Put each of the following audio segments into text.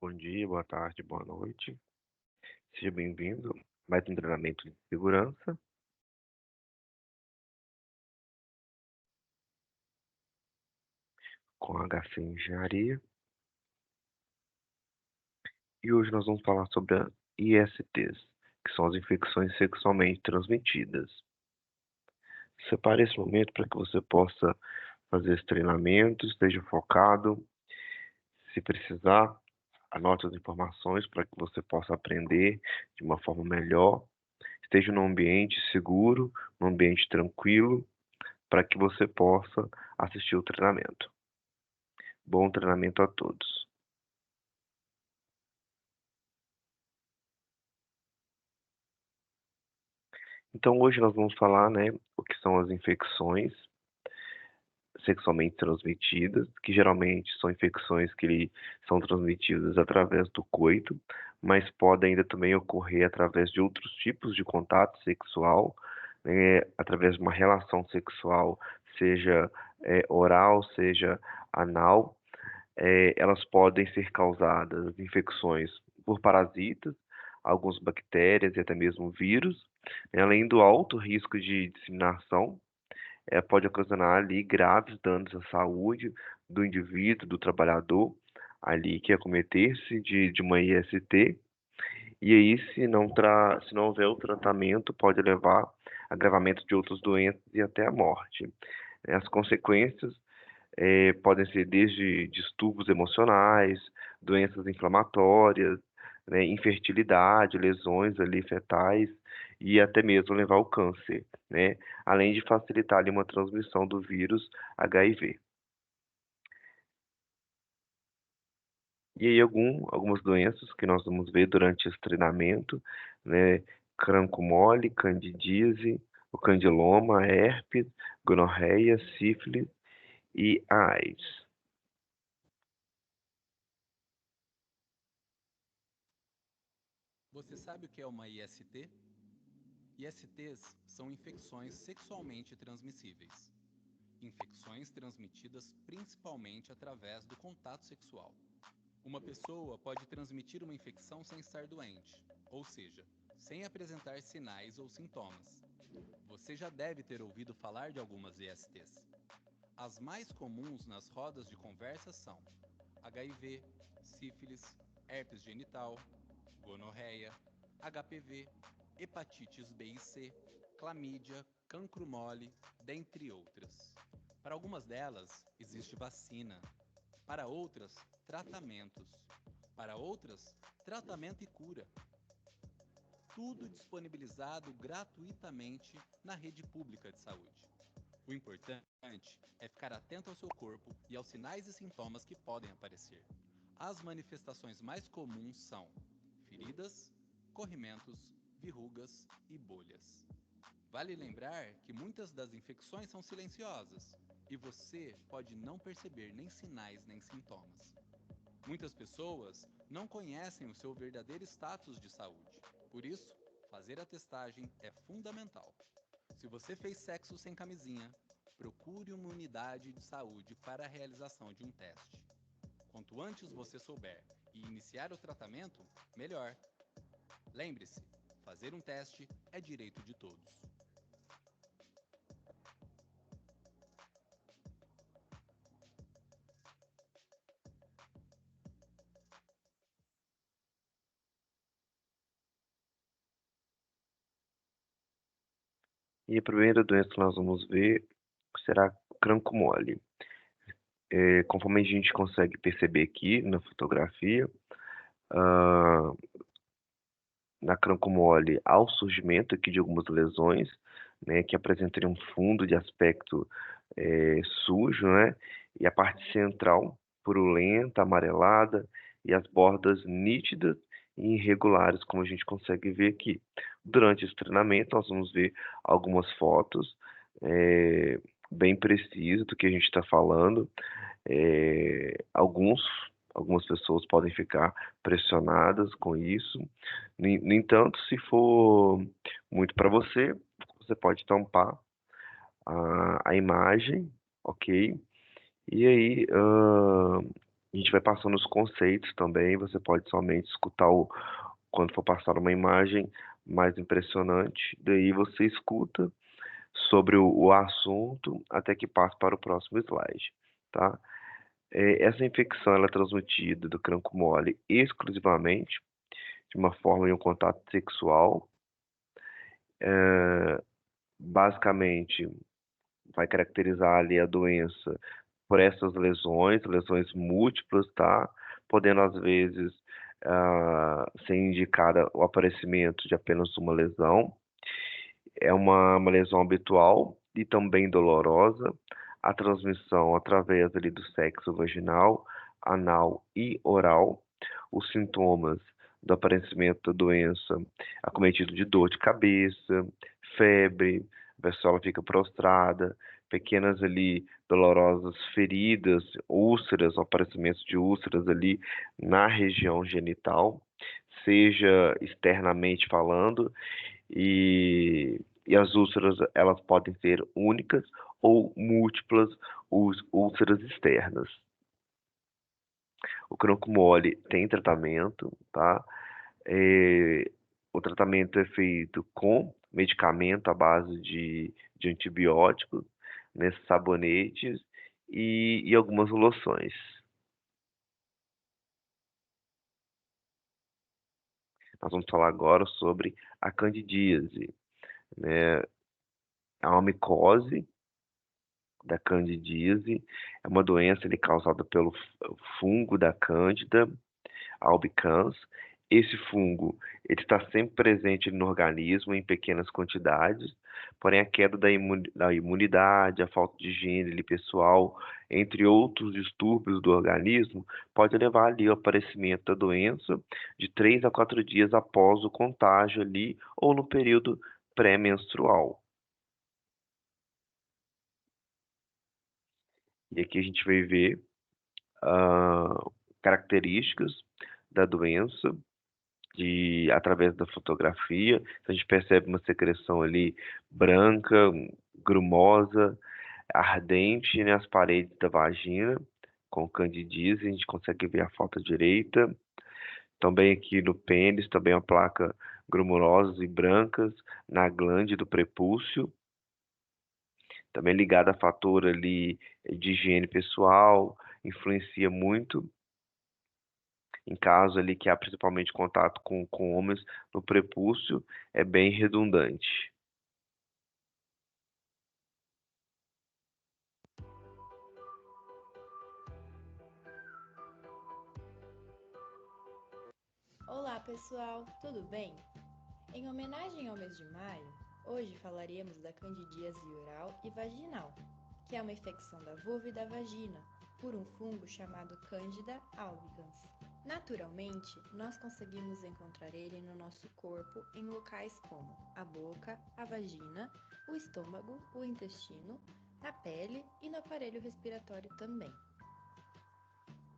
Bom dia, boa tarde, boa noite. Seja bem-vindo a mais um treinamento de segurança com a HC Engenharia. E hoje nós vamos falar sobre a ISTs, que são as infecções sexualmente transmitidas. Separe esse momento para que você possa fazer esse treinamento, esteja focado. Se precisar, anote as informações para que você possa aprender de uma forma melhor. Esteja num ambiente seguro, num ambiente tranquilo, para que você possa assistir o treinamento. Bom treinamento a todos. Então, hoje nós vamos falar, né, o que são as infecções sexualmente transmitidas, que geralmente são infecções que são transmitidas através do coito, mas podem ainda também ocorrer através de outros tipos de contato sexual, né, através de uma relação sexual, seja oral, seja anal. Elas podem ser causadas infecções por parasitas, algumas bactérias e até mesmo vírus, né, além do alto risco de disseminação. Pode ocasionar ali graves danos à saúde do indivíduo, do trabalhador, ali que acometer-se de uma IST, e aí se não houver o tratamento, pode levar a agravamento de outras doenças e até a morte. As consequências podem ser desde distúrbios emocionais, doenças inflamatórias, né, infertilidade, lesões ali fetais e até mesmo levar ao câncer, né, além de facilitar ali uma transmissão do vírus HIV. E aí algumas doenças que nós vamos ver durante esse treinamento, né, cancro mole, candidíase, o candiloma, herpes, gonorreia, sífilis e a AIDS. Você sabe o que é uma IST? ISTs são infecções sexualmente transmissíveis. Infecções transmitidas principalmente através do contato sexual. Uma pessoa pode transmitir uma infecção sem estar doente, ou seja, sem apresentar sinais ou sintomas. Você já deve ter ouvido falar de algumas ISTs. As mais comuns nas rodas de conversa são HIV, sífilis, herpes genital, gonorreia, HPV, hepatites B e C, clamídia, cancro mole, dentre outras. Para algumas delas, existe vacina. Para outras, tratamentos. Para outras, tratamento e cura. Tudo disponibilizado gratuitamente na rede pública de saúde. O importante é ficar atento ao seu corpo e aos sinais e sintomas que podem aparecer. As manifestações mais comuns são feridas, corrimentos, verrugas e bolhas. Vale lembrar que muitas das infecções são silenciosas e você pode não perceber nem sinais nem sintomas. Muitas pessoas não conhecem o seu verdadeiro status de saúde. Por isso, fazer a testagem é fundamental. Se você fez sexo sem camisinha, procure uma unidade de saúde para a realização de um teste. Quanto antes você souber e iniciar o tratamento, melhor. Lembre-se, fazer um teste é direito de todos. E a primeira doença que nós vamos ver será cancro mole. Conforme a gente consegue perceber aqui na fotografia, ah, na cancro mole há o surgimento aqui de algumas lesões, né, que apresentam um fundo de aspecto sujo, né, e a parte central purulenta, amarelada, e as bordas nítidas e irregulares, como a gente consegue ver aqui. Durante esse treinamento, nós vamos ver algumas fotos bem precisas do que a gente está falando. Algumas pessoas podem ficar pressionadas com isso. No entanto, se for muito para você, você pode tampar a imagem, ok? E aí, A gente vai passando os conceitos também, você pode somente escutar quando for passar uma imagem mais impressionante, daí você escuta sobre o assunto até que passe para o próximo slide, tá? Essa infecção ela é transmitida do cancro mole exclusivamente de uma forma de um contato sexual. Basicamente, vai caracterizar ali a doença por essas lesões múltiplas, tá? Podendo, às vezes, ser indicada o aparecimento de apenas uma lesão. É uma lesão habitual e também dolorosa. A transmissão através ali do sexo vaginal, anal e oral. Os sintomas do aparecimento da doença acometido de dor de cabeça, febre, a pessoa fica prostrada, pequenas ali dolorosas feridas, úlceras, o aparecimento de úlceras ali na região genital, seja externamente falando, e as úlceras elas podem ser únicas ou múltiplas úlceras externas. O crânio mole tem tratamento, tá? É, o tratamento é feito com medicamento à base de antibióticos, né, sabonetes e algumas loções. Nós vamos falar agora sobre a candidíase, né? É uma micose da candidíase, é uma doença causada pelo fungo da Cândida albicans. Esse fungo ele está sempre presente no organismo em pequenas quantidades, porém a queda da imunidade, a falta de higiene ali, pessoal, entre outros distúrbios do organismo, pode levar ali ao aparecimento da doença de 3 a 4 dias após o contágio ali ou no período pré-menstrual. E aqui a gente vai ver características da doença através da fotografia. A gente percebe uma secreção ali branca, grumosa, ardente nas paredes da vagina, com candidíase, a gente consegue ver a foto direita. Também aqui no pênis, também uma placa grumosas e brancas na glande do prepúcio, também ligada a fator ali de higiene pessoal, influencia muito em caso ali que há principalmente contato com homens no prepúcio, é bem redundante. Olá pessoal, tudo bem? Em homenagem ao mês de maio, hoje falaremos da candidíase oral e vaginal, que é uma infecção da vulva e da vagina por um fungo chamado Candida albicans. Naturalmente, nós conseguimos encontrar ele no nosso corpo em locais como a boca, a vagina, o estômago, o intestino, na pele e no aparelho respiratório também.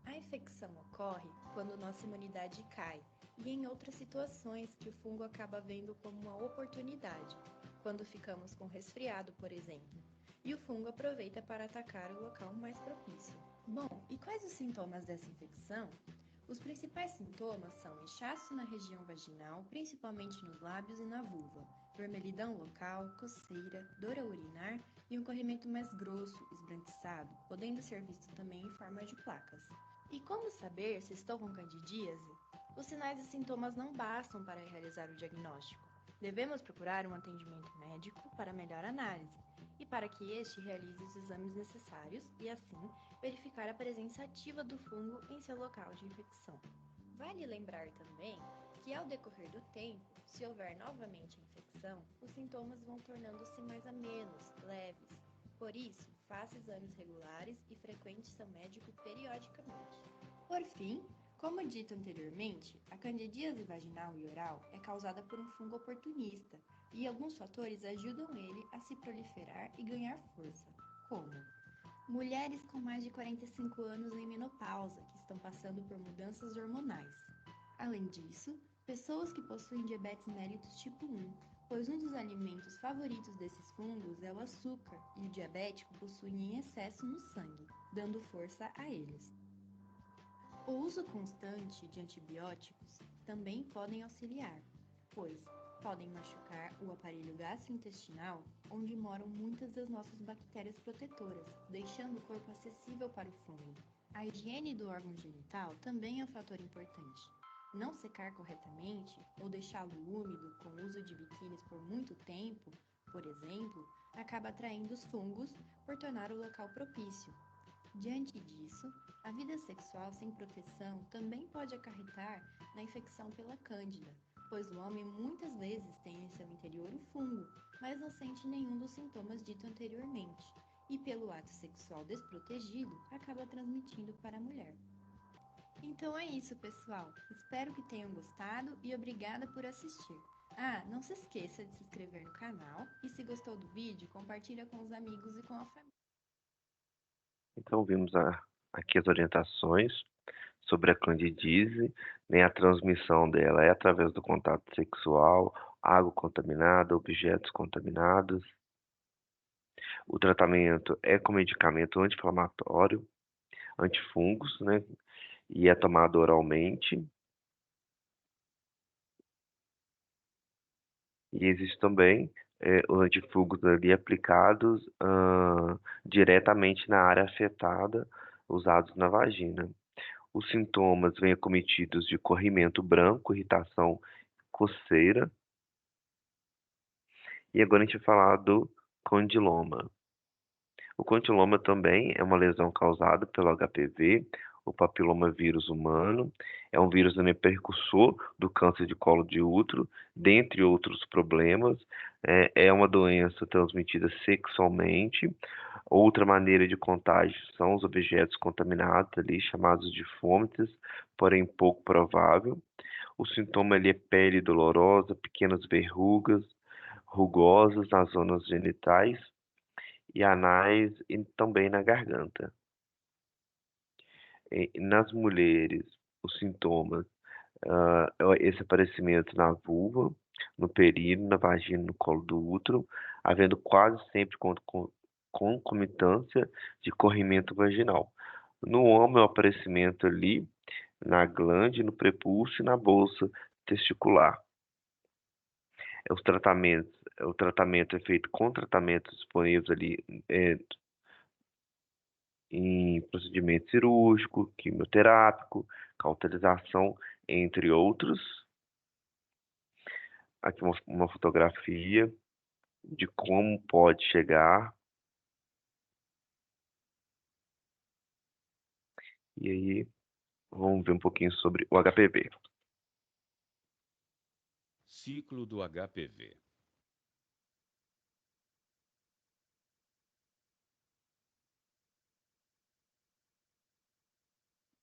A infecção ocorre quando nossa imunidade cai e em outras situações que o fungo acaba vendo como uma oportunidade, quando ficamos com resfriado, por exemplo, e o fungo aproveita para atacar o local mais propício. Bom, e quais os sintomas dessa infecção? Os principais sintomas são inchaço na região vaginal, principalmente nos lábios e na vulva, vermelhidão local, coceira, dor ao urinar e um corrimento mais grosso, esbranquiçado, podendo ser visto também em forma de placas. E como saber se estou com candidíase? Os sinais e sintomas não bastam para realizar o diagnóstico. Devemos procurar um atendimento médico para melhor análise e para que este realize os exames necessários e, assim, verificar a presença ativa do fungo em seu local de infecção. Vale lembrar também que, ao decorrer do tempo, se houver novamente infecção, os sintomas vão tornando-se mais amenos, leves. Por isso, faça exames regulares e frequente seu médico periodicamente. Por fim, como dito anteriormente, a candidíase vaginal e oral é causada por um fungo oportunista e alguns fatores ajudam ele a se proliferar e ganhar força, como mulheres com mais de 45 anos em menopausa que estão passando por mudanças hormonais. Além disso, pessoas que possuem diabetes mellitus tipo 1, pois um dos alimentos favoritos desses fungos é o açúcar e o diabético possui em excesso no sangue, dando força a eles. O uso constante de antibióticos também podem auxiliar, pois podem machucar o aparelho gastrointestinal, onde moram muitas das nossas bactérias protetoras, deixando o corpo acessível para o fungo. A higiene do órgão genital também é um fator importante. Não secar corretamente ou deixá-lo úmido com o uso de biquínis por muito tempo, por exemplo, acaba atraindo os fungos por tornar o local propício. Diante disso, a vida sexual sem proteção também pode acarretar na infecção pela Cândida, pois o homem muitas vezes tem em seu interior o fungo, mas não sente nenhum dos sintomas dito anteriormente, e pelo ato sexual desprotegido, acaba transmitindo para a mulher. Então é isso, pessoal. Espero que tenham gostado e obrigada por assistir. Ah, não se esqueça de se inscrever no canal e se gostou do vídeo, compartilha com os amigos e com a família. Então, vimos aqui as orientações sobre a candidíase, né? A transmissão dela é através do contato sexual, água contaminada, objetos contaminados. O tratamento é com medicamento anti-inflamatório, antifungos, né? E é tomado oralmente. E existe também os antifungos ali aplicados diretamente na área afetada, usados na vagina. Os sintomas vêm acometidos de corrimento branco, irritação, coceira. E agora a gente vai falar do condiloma. O condiloma também é uma lesão causada pelo HPV, o papilomavírus humano. É um vírus também precursor do câncer de colo de útero, dentre outros problemas. É uma doença transmitida sexualmente. Outra maneira de contágio são os objetos contaminados ali, chamados de fômites, porém pouco provável. O sintoma ali é pele dolorosa, pequenas verrugas, rugosas nas zonas genitais e anais e também na garganta. Nas mulheres, os sintomas, esse aparecimento na vulva, no períneo, na vagina, no colo do útero, havendo quase sempre concomitância de corrimento vaginal. No homem, o aparecimento ali na glande, no prepúcio e na bolsa testicular. O tratamento é feito com tratamentos disponíveis ali em procedimento cirúrgico, quimioterápico, cauterização, entre outros. Aqui uma fotografia de como pode chegar. E aí, vamos ver um pouquinho sobre o HPV. Ciclo do HPV.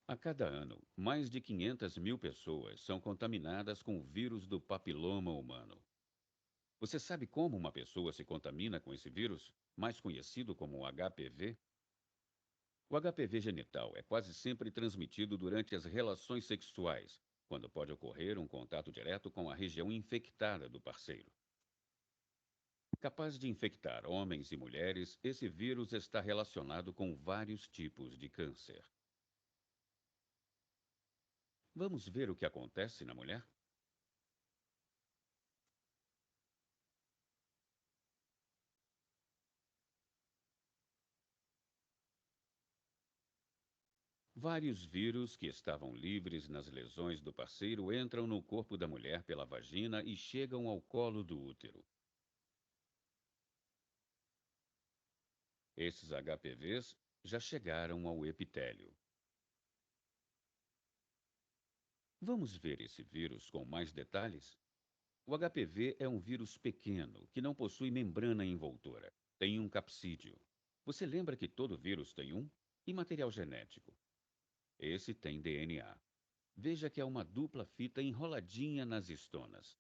A cada ano, mais de 500 mil pessoas são contaminadas com o vírus do papiloma humano. Você sabe como uma pessoa se contamina com esse vírus, mais conhecido como HPV? O HPV genital é quase sempre transmitido durante as relações sexuais, quando pode ocorrer um contato direto com a região infectada do parceiro. Capaz de infectar homens e mulheres, esse vírus está relacionado com vários tipos de câncer. Vamos ver o que acontece na mulher? Vários vírus que estavam livres nas lesões do parceiro entram no corpo da mulher pela vagina e chegam ao colo do útero. Esses HPVs já chegaram ao epitélio. Vamos ver esse vírus com mais detalhes? O HPV é um vírus pequeno que não possui membrana envoltora. Tem um capsídeo. Você lembra que todo vírus tem um? E material genético? Esse tem DNA. Veja que é uma dupla fita enroladinha nas estonas.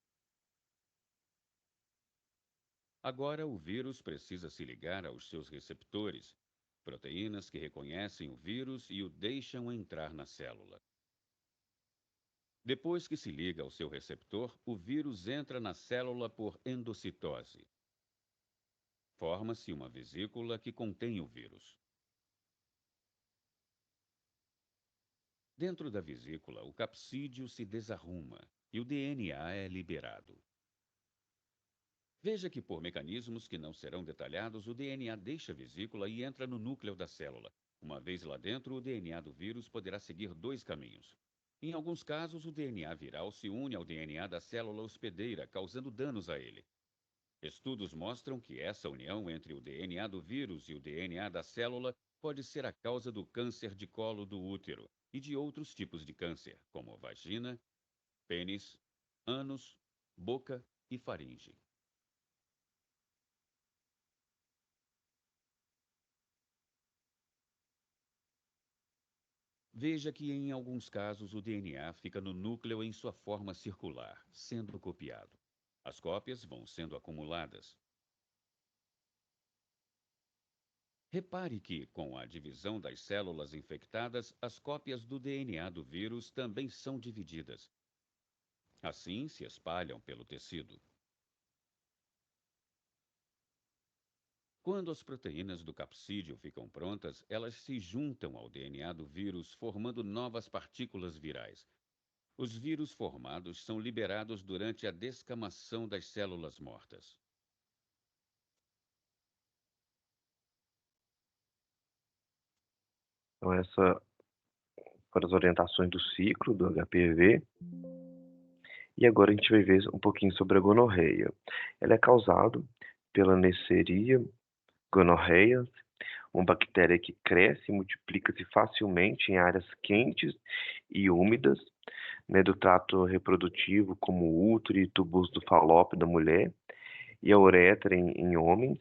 Agora o vírus precisa se ligar aos seus receptores, proteínas que reconhecem o vírus e o deixam entrar na célula. Depois que se liga ao seu receptor, o vírus entra na célula por endocitose. Forma-se uma vesícula que contém o vírus. Dentro da vesícula, o capsídeo se desarruma e o DNA é liberado. Veja que, por mecanismos que não serão detalhados, o DNA deixa a vesícula e entra no núcleo da célula. Uma vez lá dentro, o DNA do vírus poderá seguir dois caminhos. Em alguns casos, o DNA viral se une ao DNA da célula hospedeira, causando danos a ele. Estudos mostram que essa união entre o DNA do vírus e o DNA da célula pode ser a causa do câncer de colo do útero e de outros tipos de câncer, como vagina, pênis, ânus, boca e faringe. Veja que, em alguns casos, o DNA fica no núcleo em sua forma circular, sendo copiado. As cópias vão sendo acumuladas. Repare que, com a divisão das células infectadas, as cópias do DNA do vírus também são divididas. Assim, se espalham pelo tecido. Quando as proteínas do capsídeo ficam prontas, elas se juntam ao DNA do vírus, formando novas partículas virais. Os vírus formados são liberados durante a descamação das células mortas. Então, essas foram as orientações do ciclo do HPV. E agora a gente vai ver um pouquinho sobre a gonorreia. Ela é causada pela Neisseria gonorreias, uma bactéria que cresce e multiplica-se facilmente em áreas quentes e úmidas, né, do trato reprodutivo, como o útero e tubos do falópio da mulher, e a uretra em homens.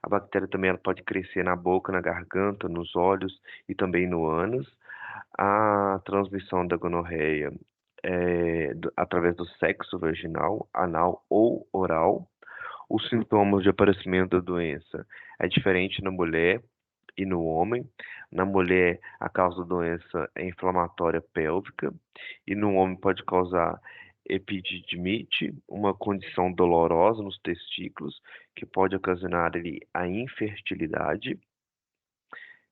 A bactéria também ela pode crescer na boca, na garganta, nos olhos e também no ânus. A transmissão da gonorreia é através do sexo vaginal, anal ou oral. Os sintomas de aparecimento da doença é diferente na mulher e no homem. Na mulher, a causa da doença é inflamatória pélvica e no homem pode causar epididimite, uma condição dolorosa nos testículos que pode ocasionar ali a infertilidade.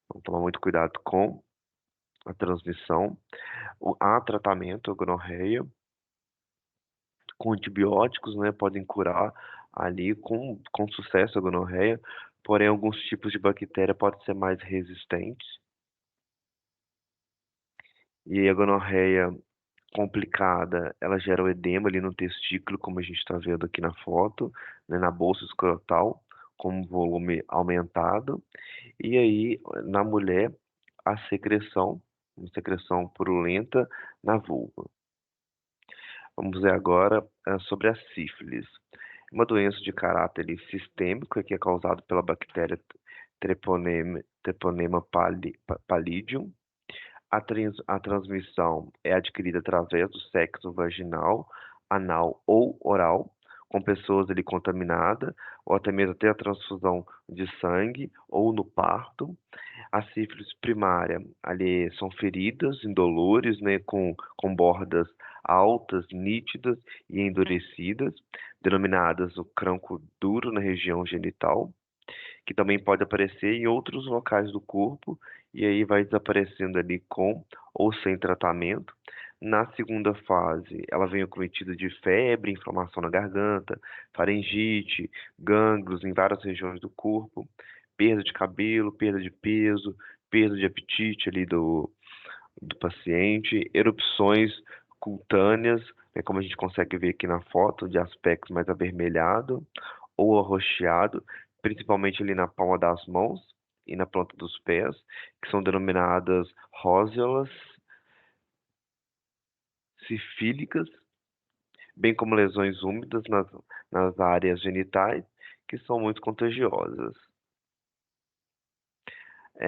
Então, tomar muito cuidado com a transmissão. Há tratamento à gonorreia com antibióticos, né, podem curar ali com sucesso a gonorreia, porém alguns tipos de bactéria podem ser mais resistentes. E a gonorreia complicada, ela gera o edema ali no testículo, como a gente está vendo aqui na foto, né, na bolsa escrotal, com volume aumentado. E aí, na mulher, a secreção, uma secreção purulenta na vulva. Vamos ver agora sobre a sífilis. Uma doença de caráter sistêmico que é causada pela bactéria Treponema pallidum. A transmissão é adquirida através do sexo vaginal, anal ou oral, com pessoas ali contaminadas, ou até mesmo a transfusão de sangue ou no parto. A sífilis primária, ali são feridas indolores, né, com bordas altas, nítidas e endurecidas, denominadas o crânio duro na região genital, que também pode aparecer em outros locais do corpo e aí vai desaparecendo ali com ou sem tratamento. Na segunda fase, ela vem acometida de febre, inflamação na garganta, faringite, gânglios em várias regiões do corpo, perda de cabelo, perda de peso, perda de apetite ali do paciente, erupções cutâneas, né, como a gente consegue ver aqui na foto, de aspecto mais avermelhado ou arroxeado, principalmente ali na palma das mãos e na planta dos pés, que são denominadas róseolas sifílicas, bem como lesões úmidas nas áreas genitais, que são muito contagiosas.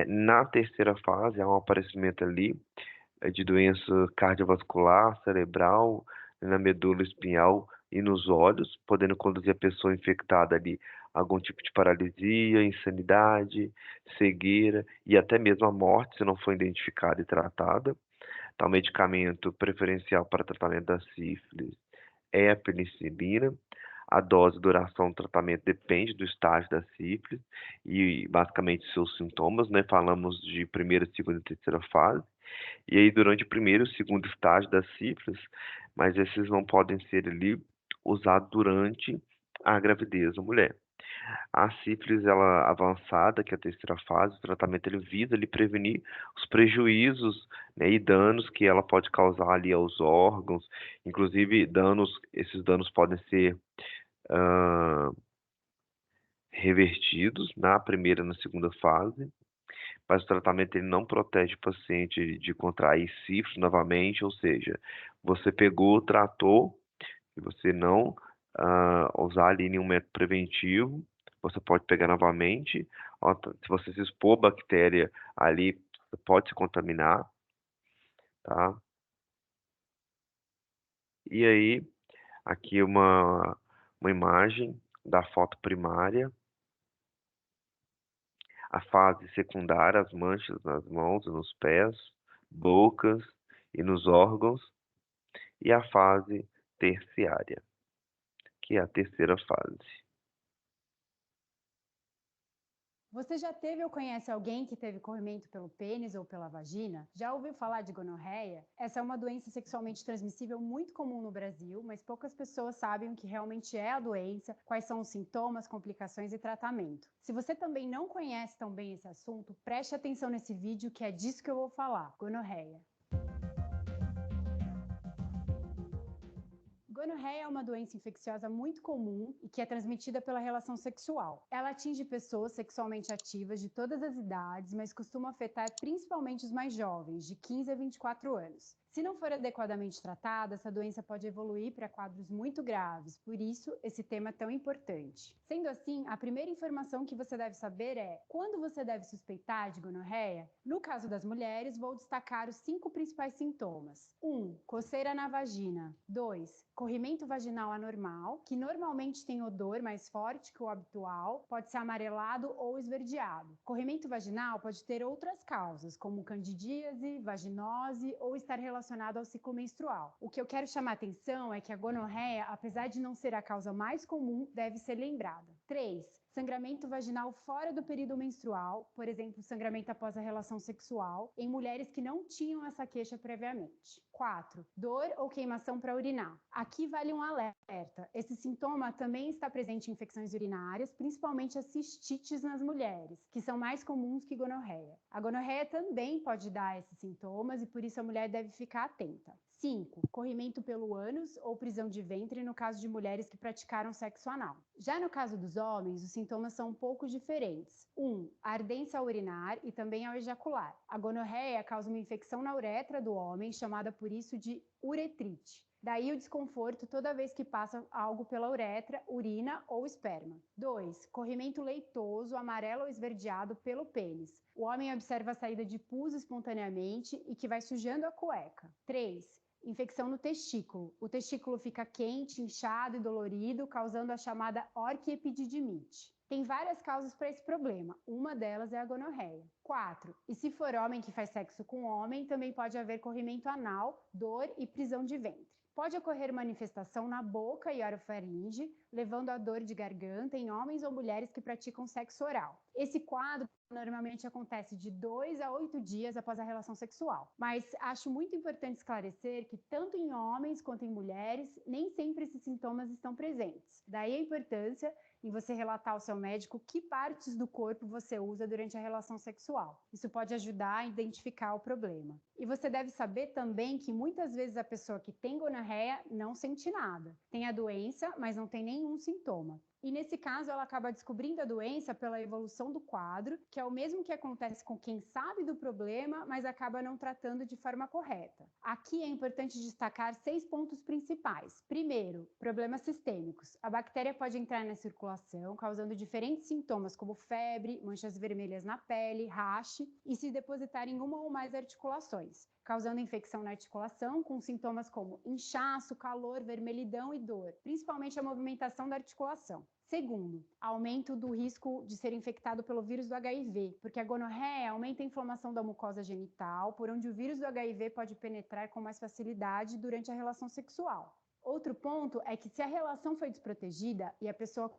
Na terceira fase, há um aparecimento ali de doença cardiovascular, cerebral, na medula espinhal e nos olhos, podendo conduzir a pessoa infectada ali a algum tipo de paralisia, insanidade, cegueira e até mesmo a morte, se não for identificada e tratada. Então, o medicamento preferencial para tratamento da sífilis é a penicilina. A dose e duração do tratamento depende do estágio da sífilis e basicamente seus sintomas, né? Falamos de primeira, segunda e terceira fase. E aí durante o primeiro e segundo estágio da sífilis, mas esses não podem ser ali usados durante a gravidez da mulher. A sífilis ela avançada, que é a terceira fase, o tratamento ele visa ali prevenir os prejuízos, né, e danos que ela pode causar ali aos órgãos, inclusive esses danos podem ser ah, revertidos na primeira e na segunda fase, mas o tratamento ele não protege o paciente de contrair sífilis novamente, ou seja, você pegou, tratou, e você não usar ali nenhum método preventivo, você pode pegar novamente. Se você se expor à bactéria ali, você pode se contaminar, tá? E aí, aqui uma imagem da foto primária, a fase secundária, as manchas nas mãos e nos pés, bocas e nos órgãos, e a fase terciária, que é a terceira fase. Você já teve ou conhece alguém que teve corrimento pelo pênis ou pela vagina? Já ouviu falar de gonorreia? Essa é uma doença sexualmente transmissível muito comum no Brasil, mas poucas pessoas sabem o que realmente é a doença, quais são os sintomas, complicações e tratamento. Se você também não conhece tão bem esse assunto, preste atenção nesse vídeo que é disso que eu vou falar, gonorreia. Gonorreia é uma doença infecciosa muito comum e que é transmitida pela relação sexual. Ela atinge pessoas sexualmente ativas de todas as idades, mas costuma afetar principalmente os mais jovens, de 15 a 24 anos. Se não for adequadamente tratada, essa doença pode evoluir para quadros muito graves, por isso esse tema é tão importante. Sendo assim, a primeira informação que você deve saber é: quando você deve suspeitar de gonorreia? No caso das mulheres, vou destacar os 5 principais sintomas. 1. Coceira na vagina. 2. Corrimento vaginal anormal, que normalmente tem odor mais forte que o habitual, pode ser amarelado ou esverdeado. Corrimento vaginal pode ter outras causas, como candidíase, vaginose ou estar relacionado ao ciclo menstrual. O que eu quero chamar a atenção é que a gonorreia, apesar de não ser a causa mais comum, deve ser lembrada. 3. Sangramento vaginal fora do período menstrual, por exemplo, sangramento após a relação sexual, em mulheres que não tinham essa queixa previamente. 4. Dor ou queimação para urinar. Aqui vale um alerta. Esse sintoma também está presente em infecções urinárias, principalmente as cistites nas mulheres, que são mais comuns que gonorreia. A gonorreia também pode dar esses sintomas e por isso a mulher deve ficar atenta. 5. Corrimento pelo ânus ou prisão de ventre no caso de mulheres que praticaram sexo anal. Já no caso dos homens, os sintomas são um pouco diferentes. 1. A ardência ao urinar e também ao ejacular. A gonorreia causa uma infecção na uretra do homem, chamada por isso de uretrite. Daí o desconforto toda vez que passa algo pela uretra, urina ou esperma. 2. Corrimento leitoso, amarelo ou esverdeado pelo pênis. O homem observa a saída de pus espontaneamente e que vai sujando a cueca. 3. Infecção no testículo. O testículo fica quente, inchado e dolorido, causando a chamada orquiepididimite. Tem várias causas para esse problema. Uma delas é a gonorreia. 4. E se for homem que faz sexo com homem, também pode haver corrimento anal, dor e prisão de ventre. Pode ocorrer manifestação na boca e orofaringe, levando a dor de garganta em homens ou mulheres que praticam sexo oral. Esse quadro normalmente acontece de 2 a 8 dias após a relação sexual. Mas acho muito importante esclarecer que tanto em homens quanto em mulheres, nem sempre esses sintomas estão presentes. Daí a importância em você relatar ao seu médico que partes do corpo você usa durante a relação sexual. Isso pode ajudar a identificar o problema. E você deve saber também que muitas vezes a pessoa que tem gonorreia não sente nada. Tem a doença, mas não tem nenhum sintoma. E nesse caso, ela acaba descobrindo a doença pela evolução do quadro, que é o mesmo que acontece com quem sabe do problema, mas acaba não tratando de forma correta. Aqui é importante destacar 6 pontos principais. Primeiro, problemas sistêmicos. A bactéria pode entrar na circulação, causando diferentes sintomas como febre, manchas vermelhas na pele, rache e se depositar em uma ou mais articulações, causando infecção na articulação com sintomas como inchaço, calor, vermelhidão e dor, principalmente a movimentação da articulação. Segundo, aumento do risco de ser infectado pelo vírus do HIV, porque a gonorreia aumenta a inflamação da mucosa genital, por onde o vírus do HIV pode penetrar com mais facilidade durante a relação sexual. Outro ponto é que se a relação foi desprotegida e a pessoa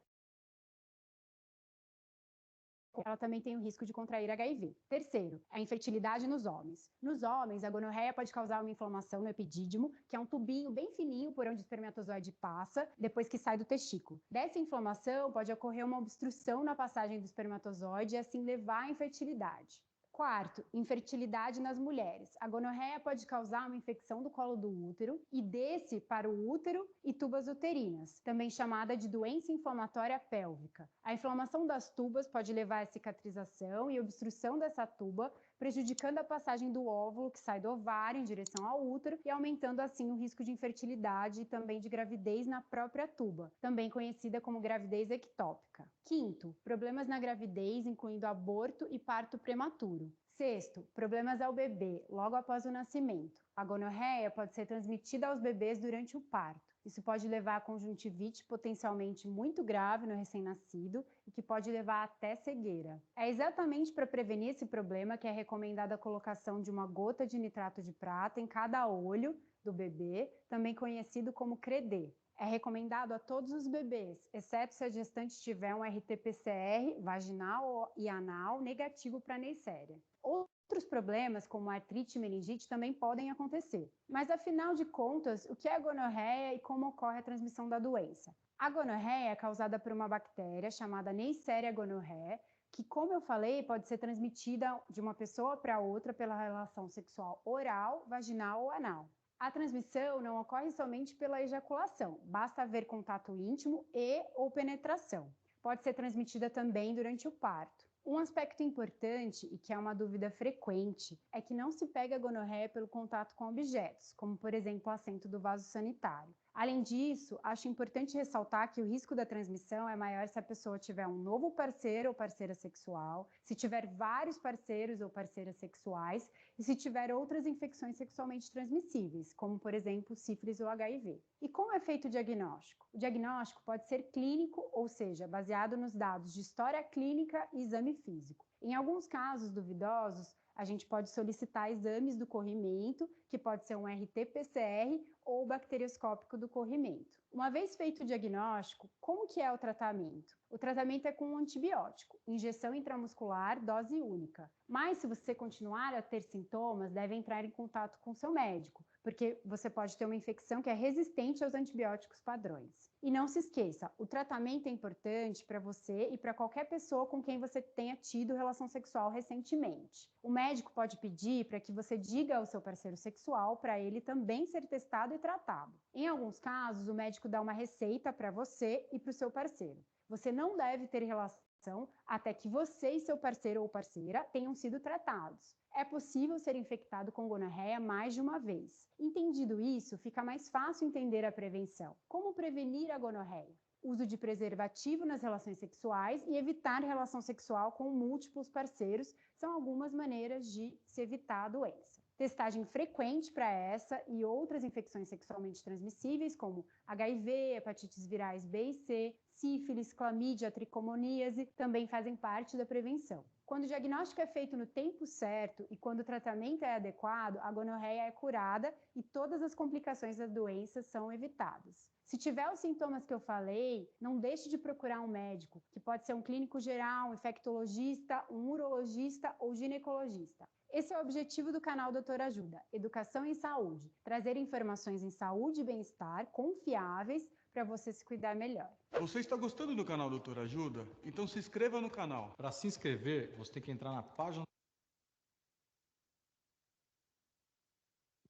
ela também tem o risco de contrair HIV. Terceiro, a infertilidade nos homens. Nos homens, a gonorreia pode causar uma inflamação no epidídimo, que é um tubinho bem fininho por onde o espermatozoide passa depois que sai do testículo. Dessa inflamação pode ocorrer uma obstrução na passagem do espermatozoide e assim levar à infertilidade. Quarto, infertilidade nas mulheres. A gonorreia pode causar uma infecção do colo do útero e desce para o útero e tubas uterinas, também chamada de doença inflamatória pélvica. A inflamação das tubas pode levar à cicatrização e obstrução dessa tuba, prejudicando a passagem do óvulo que sai do ovário em direção ao útero e aumentando assim o risco de infertilidade e também de gravidez na própria tuba, também conhecida como gravidez ectópica. Quinto, problemas na gravidez, incluindo aborto e parto prematuro. Sexto, problemas ao bebê logo após o nascimento. A gonorreia pode ser transmitida aos bebês durante o parto. Isso pode levar a conjuntivite potencialmente muito grave no recém-nascido e que pode levar até cegueira. É exatamente para prevenir esse problema que é recomendada a colocação de uma gota de nitrato de prata em cada olho do bebê, também conhecido como CREDE. É recomendado a todos os bebês, exceto se a gestante tiver um RT-PCR vaginal e anal negativo para Neisseria. Outros problemas, como artrite e meningite, também podem acontecer. Mas, afinal de contas, o que é a gonorreia e como ocorre a transmissão da doença? A gonorreia é causada por uma bactéria chamada Neisseria gonorrhoeae, que, como eu falei, pode ser transmitida de uma pessoa para outra pela relação sexual oral, vaginal ou anal. A transmissão não ocorre somente pela ejaculação, basta haver contato íntimo ou penetração. Pode ser transmitida também durante o parto. Um aspecto importante, e que é uma dúvida frequente, é que não se pega a gonorreia pelo contato com objetos, como por exemplo o assento do vaso sanitário. Além disso, acho importante ressaltar que o risco da transmissão é maior se a pessoa tiver um novo parceiro ou parceira sexual, se tiver vários parceiros ou parceiras sexuais e se tiver outras infecções sexualmente transmissíveis, como por exemplo sífilis ou HIV. E como é feito o diagnóstico? O diagnóstico pode ser clínico, ou seja, baseado nos dados de história clínica e exame físico. Em alguns casos duvidosos, a gente pode solicitar exames do corrimento, que pode ser um RT-PCR ou bacterioscópico do corrimento. Uma vez feito o diagnóstico, como que é o tratamento? O tratamento é com um antibiótico, injeção intramuscular, dose única. Mas se você continuar a ter sintomas, deve entrar em contato com seu médico, porque você pode ter uma infecção que é resistente aos antibióticos padrões. E não se esqueça, o tratamento é importante para você e para qualquer pessoa com quem você tenha tido relação sexual recentemente. O médico pode pedir para que você diga ao seu parceiro sexual para ele também ser testado e tratado. Em alguns casos, o médico dá uma receita para você e para o seu parceiro. Você não deve ter relação até que você e seu parceiro ou parceira tenham sido tratados. É possível ser infectado com gonorreia mais de uma vez. Entendido isso, fica mais fácil entender a prevenção. Como prevenir a gonorreia? Uso de preservativo nas relações sexuais e evitar relação sexual com múltiplos parceiros são algumas maneiras de se evitar a doença. Testagem frequente para essa e outras infecções sexualmente transmissíveis, como HIV, hepatites virais B e C, sífilis, clamídia, tricomoníase, também fazem parte da prevenção. Quando o diagnóstico é feito no tempo certo e quando o tratamento é adequado, a gonorreia é curada e todas as complicações da doença são evitadas. Se tiver os sintomas que eu falei, não deixe de procurar um médico, que pode ser um clínico geral, um infectologista, um urologista ou ginecologista. Esse é o objetivo do canal Doutor Ajuda, Educação em Saúde, trazer informações em saúde e bem-estar confiáveis para você se cuidar melhor. Você está gostando do canal Doutor Ajuda? Então se inscreva no canal. Para se inscrever, você tem que entrar na página.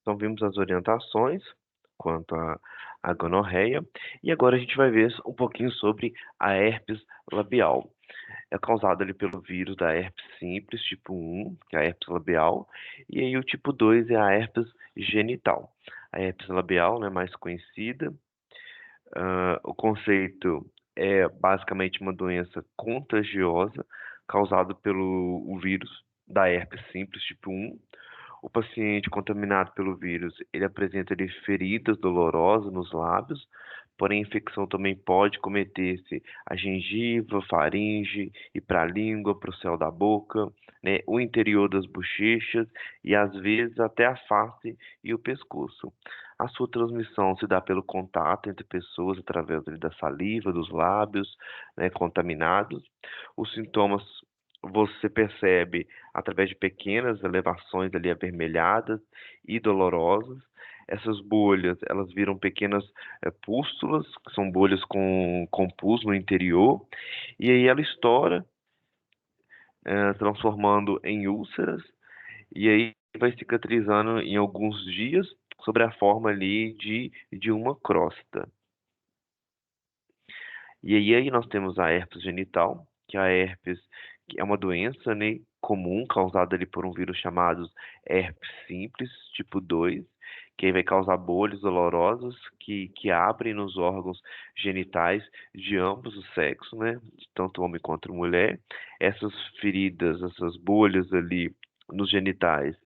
Então vimos as orientações quanto à gonorreia e agora a gente vai ver um pouquinho sobre a herpes labial. É causada ali pelo vírus da herpes simples, tipo 1, que é a herpes labial, e aí o tipo 2 é a herpes genital. A herpes labial, né, mais conhecida. O conceito é basicamente uma doença contagiosa causada pelo o vírus da herpes simples, tipo 1. O paciente contaminado pelo vírus, ele apresenta ali feridas dolorosas nos lábios, porém a infecção também pode cometer-se a gengiva, faringe, ir para a língua, para o céu da boca, né, o interior das bochechas e às vezes até a face e o pescoço. A sua transmissão se dá pelo contato entre pessoas através ali da saliva, dos lábios, né, contaminados. Os sintomas você percebe através de pequenas elevações ali avermelhadas e dolorosas. Essas bolhas, elas viram pequenas pústulas, que são bolhas com pus no interior, e aí ela estoura, transformando em úlceras, e aí vai cicatrizando em alguns dias sobre a forma ali de uma crosta. E aí nós temos a herpes genital, que a herpes que é uma doença, né, comum causada ali por um vírus chamado herpes simples, tipo 2, que aí vai causar bolhas dolorosas que abrem nos órgãos genitais de ambos os sexos, né, de tanto homem quanto mulher. Essas feridas, essas bolhas ali nos genitais,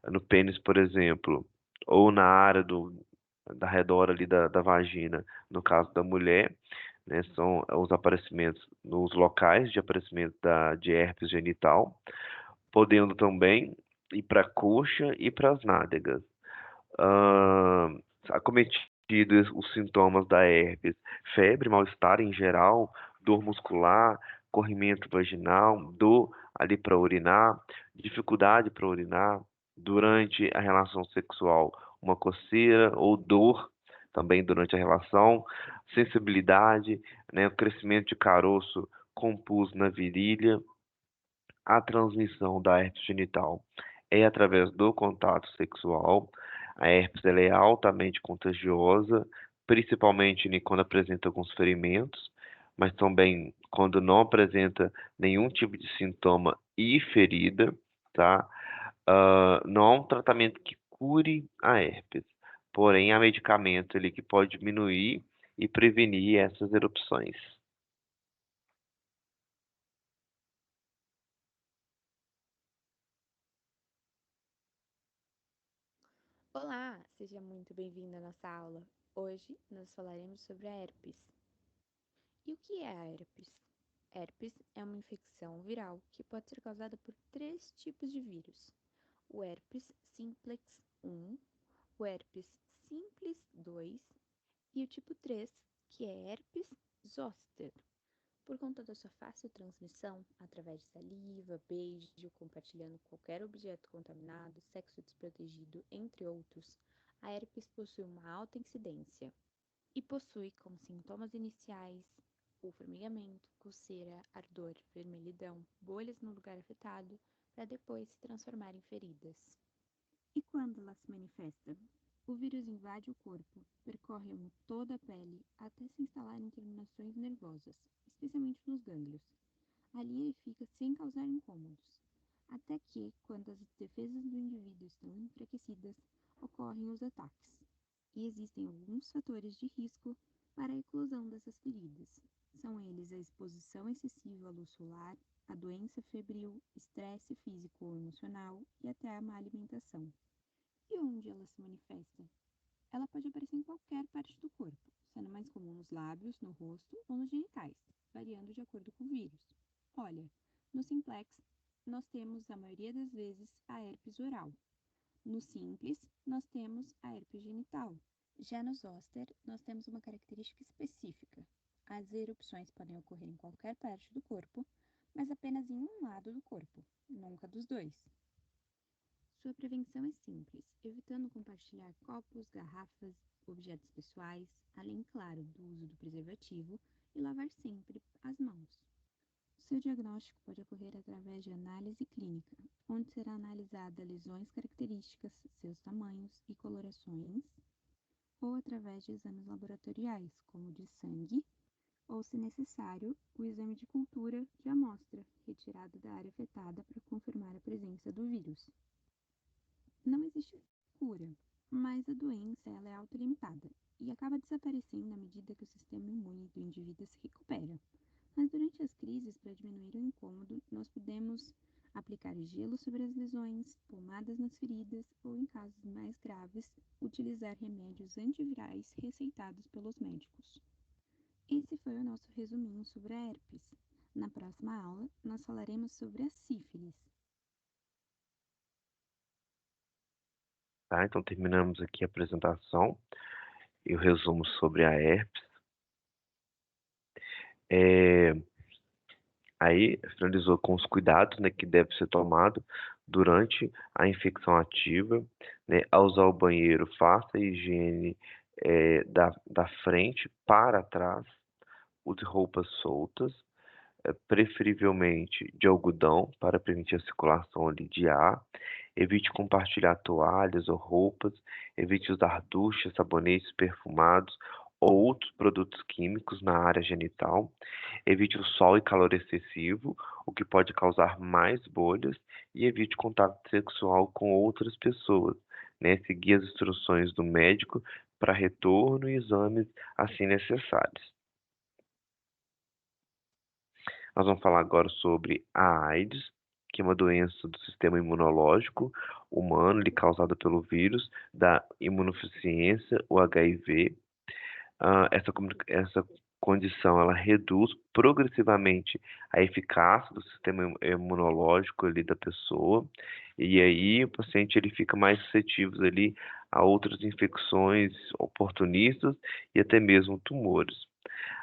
no pênis, por exemplo, ou na área da redor ali da vagina, no caso da mulher, né, são os aparecimentos nos locais de aparecimento de herpes genital, podendo também ir para a coxa e para as nádegas. Ah, acometidos os sintomas da herpes, febre, mal-estar em geral, dor muscular, corrimento vaginal, dor ali para urinar, dificuldade para urinar, durante a relação sexual, uma coceira ou dor também durante a relação, sensibilidade, né, o crescimento de caroço com pus na virilha. A transmissão da herpes genital é através do contato sexual. A herpes ela é altamente contagiosa, principalmente quando apresenta alguns ferimentos, mas também quando não apresenta nenhum tipo de sintoma e ferida, tá? Não há um tratamento que cure a herpes, porém há medicamento ali que pode diminuir e prevenir essas erupções. Olá, seja muito bem-vindo à nossa aula. Hoje nós falaremos sobre a herpes. E o que é a herpes? Herpes é uma infecção viral que pode ser causada por três tipos de vírus: o herpes simplex 1, o herpes simples 2 e o tipo 3, que é herpes zoster. Por conta da sua fácil transmissão, através de saliva, beijo, compartilhando qualquer objeto contaminado, sexo desprotegido, entre outros, a herpes possui uma alta incidência e possui como sintomas iniciais o formigamento, coceira, ardor, vermelhidão, bolhas no lugar afetado, para depois se transformar em feridas. E quando ela se manifesta? O vírus invade o corpo, percorre toda a pele até se instalar em terminações nervosas, especialmente nos gânglios. Ali ele fica sem causar incômodos, até que, quando as defesas do indivíduo estão enfraquecidas, ocorrem os ataques. E existem alguns fatores de risco para a eclosão dessas feridas. São eles a exposição excessiva à luz solar, a doença febril, estresse físico ou emocional e até a má alimentação. E onde ela se manifesta? Ela pode aparecer em qualquer parte do corpo, sendo mais comum nos lábios, no rosto ou nos genitais, variando de acordo com o vírus. Olha, no simplex, nós temos, a maioria das vezes, a herpes oral. No simples, nós temos a herpes genital. Já no zoster, nós temos uma característica específica. As erupções podem ocorrer em qualquer parte do corpo, mas apenas em um lado do corpo, nunca dos dois. Sua prevenção é simples, evitando compartilhar copos, garrafas, objetos pessoais, além, claro, do uso do preservativo e lavar sempre as mãos. O seu diagnóstico pode ocorrer através de análise clínica, onde será analisada lesões características, seus tamanhos e colorações, ou através de exames laboratoriais, como o de sangue, ou, se necessário, o exame de cultura de amostra, retirada da área afetada para confirmar a presença do vírus. Não existe cura, mas a doença ela é autolimitada e acaba desaparecendo à medida que o sistema imune do indivíduo se recupera. Mas durante as crises, para diminuir o incômodo, nós podemos aplicar gelo sobre as lesões, pomadas nas feridas ou, em casos mais graves, utilizar remédios antivirais receitados pelos médicos. Esse foi o nosso resuminho sobre a herpes. Na próxima aula, nós falaremos sobre a sífilis. tá? Então terminamos aqui a apresentação e o resumo sobre a herpes. Aí finalizou com os cuidados, né, que deve ser tomado durante a infecção ativa, né? Ao usar o banheiro, faça a higiene da frente para trás, use roupas soltas, preferivelmente de algodão para permitir a circulação ali de ar. Evite compartilhar toalhas ou roupas, evite usar duchas, sabonetes perfumados ou outros produtos químicos na área genital. Evite o sol e calor excessivo, o que pode causar mais bolhas, e evite contato sexual com outras pessoas, né? Seguir as instruções do médico para retorno e exames assim necessários. Nós vamos falar agora sobre a AIDS, que é uma doença do sistema imunológico humano, causada pelo vírus da imunodeficiência, o HIV. Essa condição ela reduz progressivamente a eficácia do sistema imunológico ali da pessoa, e aí o paciente ele fica mais suscetível ali a outras infecções oportunistas e até mesmo tumores.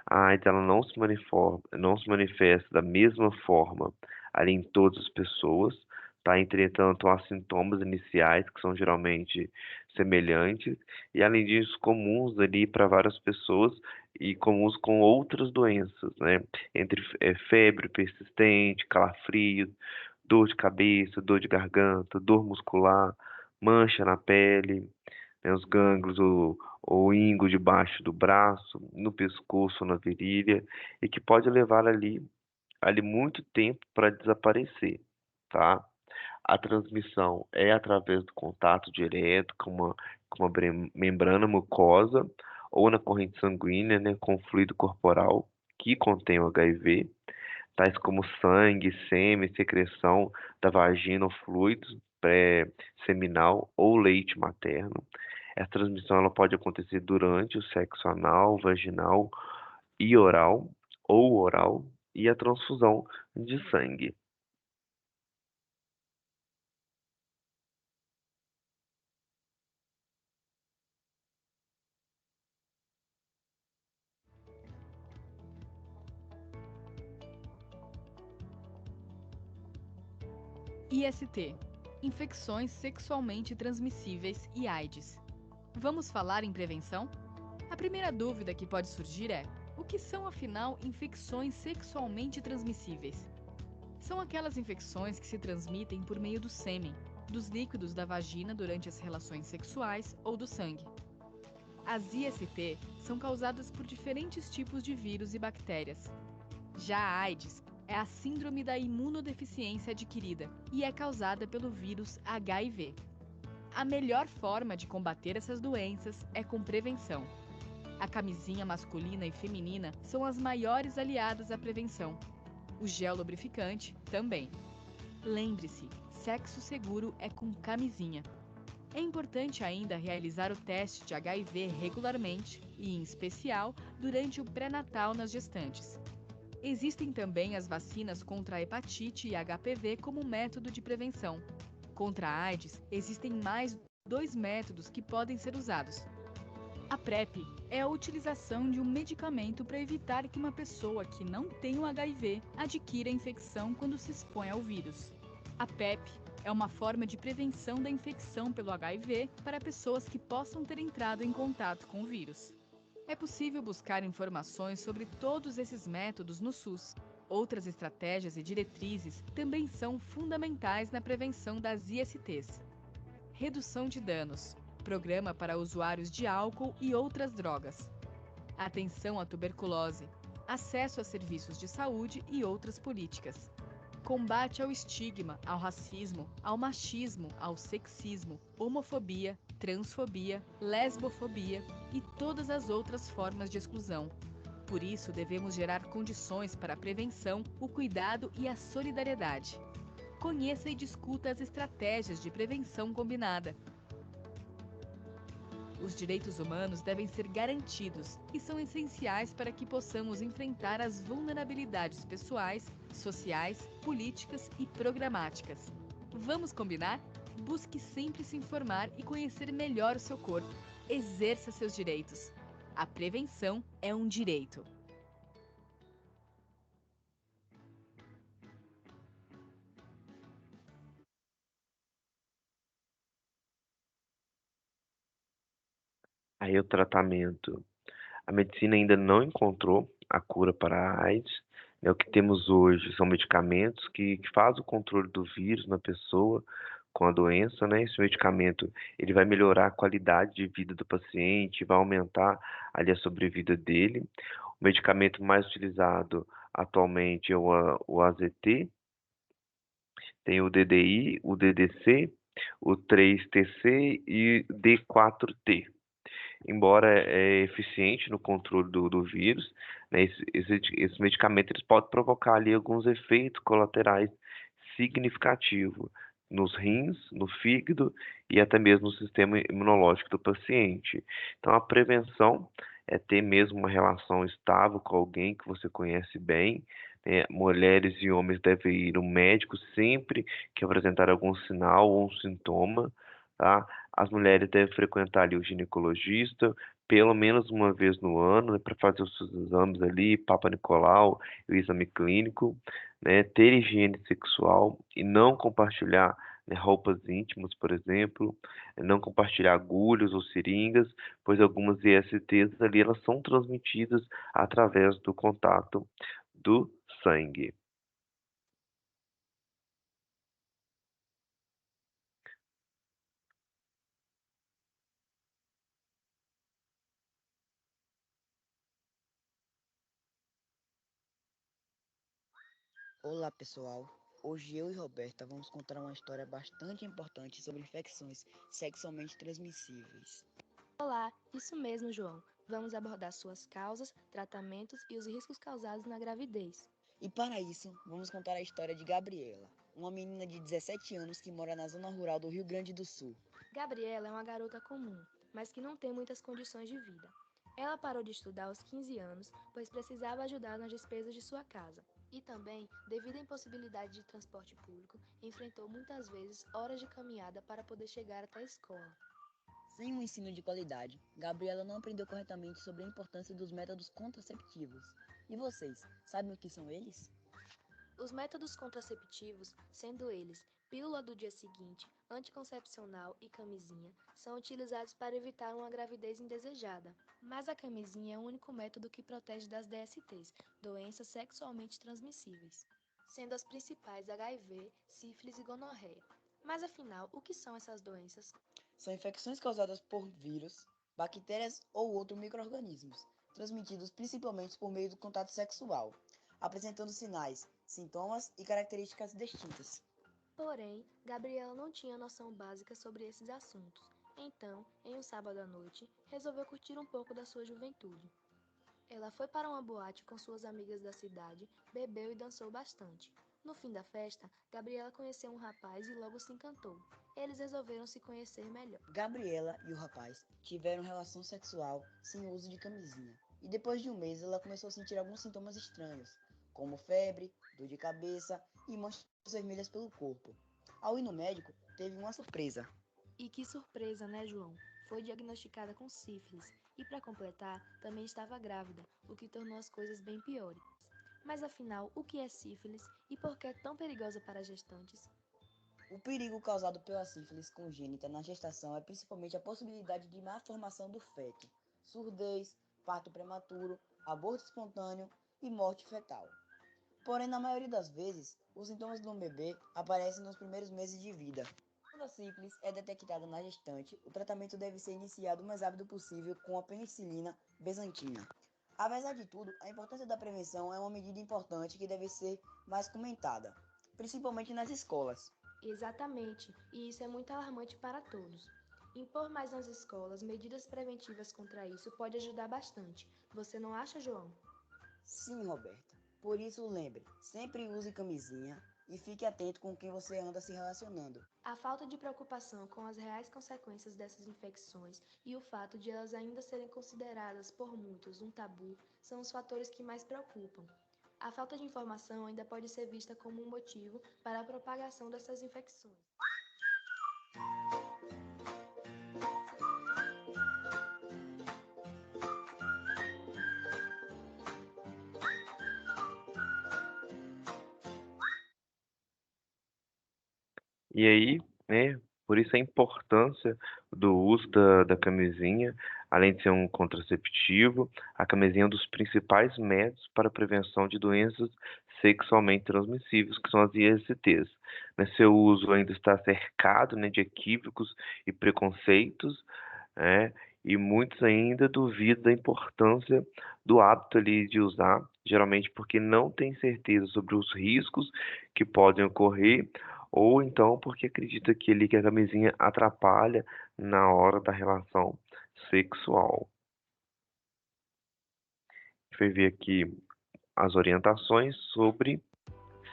A AIDS ela não se manifesta da mesma forma ali em todas as pessoas, tá? Entretanto, há sintomas iniciais que são geralmente semelhantes e, além disso, comuns ali para várias pessoas e comuns com outras doenças, né? Entre febre persistente, calafrios, dor de cabeça, dor de garganta, dor muscular, mancha na pele, né, os gânglios ou ínguo debaixo do braço, no pescoço, na virilha, e que pode levar ali muito tempo para desaparecer, tá? A transmissão é através do contato direto com uma membrana mucosa ou na corrente sanguínea, né, com fluido corporal que contém o HIV, tais como sangue, sêmen, secreção da vagina ou fluidos pré-seminal ou leite materno. Essa transmissão ela pode acontecer durante o sexo anal, vaginal e oral ou oral e a transfusão de sangue. IST – Infecções sexualmente transmissíveis e AIDS. Vamos falar em prevenção? A primeira dúvida que pode surgir é: o que são, afinal, infecções sexualmente transmissíveis? São aquelas infecções que se transmitem por meio do sêmen, dos líquidos da vagina durante as relações sexuais ou do sangue. As IST são causadas por diferentes tipos de vírus e bactérias. Já a AIDS é a síndrome da imunodeficiência adquirida e é causada pelo vírus HIV. A melhor forma de combater essas doenças é com prevenção. A camisinha masculina e feminina são as maiores aliadas à prevenção. O gel lubrificante também. Lembre-se, sexo seguro é com camisinha. É importante ainda realizar o teste de HIV regularmente e, em especial, durante o pré-natal nas gestantes. Existem também as vacinas contra a hepatite e HPV como método de prevenção. Contra a AIDS, existem mais 2 métodos que podem ser usados. A PrEP é a utilização de um medicamento para evitar que uma pessoa que não tem o HIV adquira a infecção quando se expõe ao vírus. A PEP é uma forma de prevenção da infecção pelo HIV para pessoas que possam ter entrado em contato com o vírus. É possível buscar informações sobre todos esses métodos no SUS. Outras estratégias e diretrizes também são fundamentais na prevenção das ISTs. Redução de danos. Programa para usuários de álcool e outras drogas. Atenção à tuberculose. Acesso a serviços de saúde e outras políticas. Combate ao estigma, ao racismo, ao machismo, ao sexismo, homofobia, transfobia, lesbofobia e todas as outras formas de exclusão. Por isso, devemos gerar condições para a prevenção, o cuidado e a solidariedade. Conheça e discuta as estratégias de prevenção combinada. Os direitos humanos devem ser garantidos e são essenciais para que possamos enfrentar as vulnerabilidades pessoais, sociais, políticas e programáticas. Vamos combinar? Busque sempre se informar e conhecer melhor o seu corpo. Exerça seus direitos. A prevenção é um direito. Aí o tratamento. A medicina ainda não encontrou a cura para a AIDS, né. O que temos hoje são medicamentos que fazem o controle do vírus na pessoa com a doença, né. Esse medicamento, ele vai melhorar a qualidade de vida do paciente, vai aumentar ali a sobrevida dele. O medicamento mais utilizado atualmente é o AZT, tem o DDI, o DDC, o 3-TC e o D4T. Embora eficiente no controle do vírus, né, esse medicamento eles podem provocar ali alguns efeitos colaterais significativos nos rins, no fígado e até mesmo no sistema imunológico do paciente. Então a prevenção é ter mesmo uma relação estável com alguém que você conhece bem, né. Mulheres e homens devem ir ao médico sempre que apresentar algum sinal ou um sintoma, tá. As mulheres devem frequentar ali o ginecologista pelo menos uma vez no ano, né, para fazer os seus exames ali, Papa Nicolau, o exame clínico, né, ter higiene sexual e não compartilhar, né, roupas íntimas, por exemplo, não compartilhar agulhas ou seringas, pois algumas ISTs ali elas são transmitidas através do contato do sangue. Olá pessoal, hoje eu e Roberta vamos contar uma história bastante importante sobre infecções sexualmente transmissíveis. Olá, isso mesmo, João. Vamos abordar suas causas, tratamentos e os riscos causados na gravidez. E para isso, vamos contar a história de Gabriela, uma menina de 17 anos que mora na zona rural do Rio Grande do Sul. Gabriela é uma garota comum, mas que não tem muitas condições de vida. Ela parou de estudar aos 15 anos, pois precisava ajudar nas despesas de sua casa. E também, devido à impossibilidade de transporte público, enfrentou muitas vezes horas de caminhada para poder chegar até a escola. Sem um ensino de qualidade, Gabriela não aprendeu corretamente sobre a importância dos métodos contraceptivos. E vocês, sabem o que são eles? Os métodos contraceptivos, sendo eles pílula do dia seguinte, anticoncepcional e camisinha, são utilizados para evitar uma gravidez indesejada. Mas a camisinha é o único método que protege das DSTs, doenças sexualmente transmissíveis, sendo as principais HIV, sífilis e gonorreia. Mas afinal, o que são essas doenças? São infecções causadas por vírus, bactérias ou outros micro-organismos, transmitidos principalmente por meio do contato sexual, apresentando sinais, sintomas e características distintas. Porém, Gabriela não tinha noção básica sobre esses assuntos. Então, em um sábado à noite, resolveu curtir um pouco da sua juventude. Ela foi para uma boate com suas amigas da cidade, bebeu e dançou bastante. No fim da festa, Gabriela conheceu um rapaz e logo se encantou. Eles resolveram se conhecer melhor. Gabriela e o rapaz tiveram relação sexual sem uso de camisinha, e depois de um mês ela começou a sentir alguns sintomas estranhos, como febre, dor de cabeça e manchas vermelhas pelo corpo. Ao ir no médico, teve uma surpresa. E que surpresa, né, João? Foi diagnosticada com sífilis e, para completar, também estava grávida, o que tornou as coisas bem piores. Mas afinal, o que é sífilis e por que é tão perigosa para gestantes? O perigo causado pela sífilis congênita na gestação é principalmente a possibilidade de má formação do feto, surdez, parto prematuro, aborto espontâneo e morte fetal. Porém, na maioria das vezes, os sintomas do bebê aparecem nos primeiros meses de vida. Quando a sífilis é detectada na gestante, o tratamento deve ser iniciado o mais rápido possível com a penicilina bezantina. Apesar de tudo, a importância da prevenção é uma medida importante que deve ser mais comentada, principalmente nas escolas. Exatamente, e isso é muito alarmante para todos. Impor mais nas escolas medidas preventivas contra isso pode ajudar bastante. Você não acha, João? Sim, Roberta. Por isso, lembre, sempre use camisinha e fique atento com quem você anda se relacionando. A falta de preocupação com as reais consequências dessas infecções e o fato de elas ainda serem consideradas por muitos um tabu são os fatores que mais preocupam. A falta de informação ainda pode ser vista como um motivo para a propagação dessas infecções. E aí, né, por isso a importância do uso da camisinha, além de ser um contraceptivo, a camisinha é um dos principais métodos para a prevenção de doenças sexualmente transmissíveis, que são as ISTs. Né, seu uso ainda está cercado, né, de equívocos e preconceitos, né, e muitos ainda duvidam da importância do hábito ali de usar, geralmente porque não tem certeza sobre os riscos que podem ocorrer ou então porque acredita que a camisinha atrapalha na hora da relação sexual. A gente vai ver aqui as orientações sobre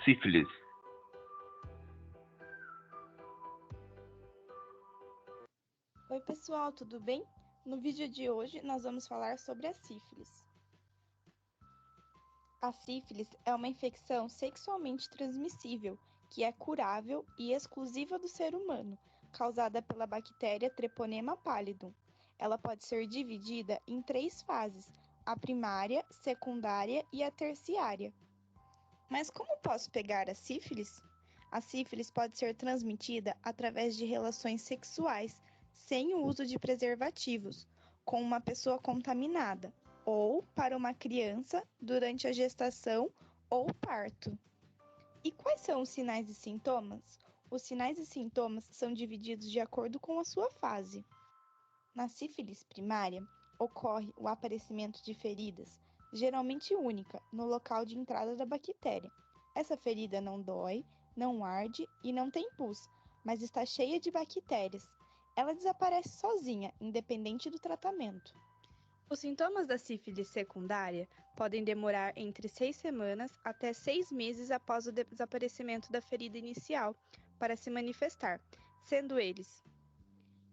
sífilis. Oi, pessoal, tudo bem? No vídeo de hoje, nós vamos falar sobre a sífilis. A sífilis é uma infecção sexualmente transmissível, que é curável e exclusiva do ser humano, causada pela bactéria Treponema pallidum. Ela pode ser dividida em 3 fases: a primária, secundária e a terciária. Mas como posso pegar a sífilis? A sífilis pode ser transmitida através de relações sexuais, sem o uso de preservativos, com uma pessoa contaminada, ou para uma criança durante a gestação ou parto. E quais são os sinais e sintomas? Os sinais e sintomas são divididos de acordo com a sua fase. Na sífilis primária, ocorre o aparecimento de feridas, geralmente única, no local de entrada da bactéria. Essa ferida não dói, não arde e não tem pus, mas está cheia de bactérias. Ela desaparece sozinha, independente do tratamento. Os sintomas da sífilis secundária podem demorar entre 6 semanas até 6 meses após o desaparecimento da ferida inicial para se manifestar, sendo eles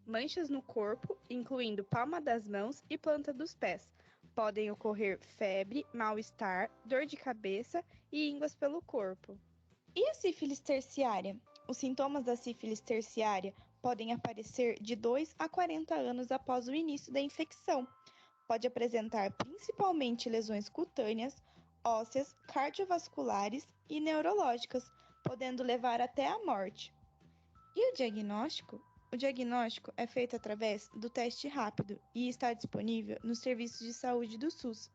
manchas no corpo, incluindo palma das mãos e planta dos pés. Podem ocorrer febre, mal-estar, dor de cabeça e ínguas pelo corpo. E a sífilis terciária? Os sintomas da sífilis terciária podem aparecer de 2 a 40 anos após o início da infecção. Pode apresentar principalmente lesões cutâneas, ósseas, cardiovasculares e neurológicas, podendo levar até à morte. E o diagnóstico? O diagnóstico é feito através do teste rápido e está disponível nos serviços de saúde do SUS.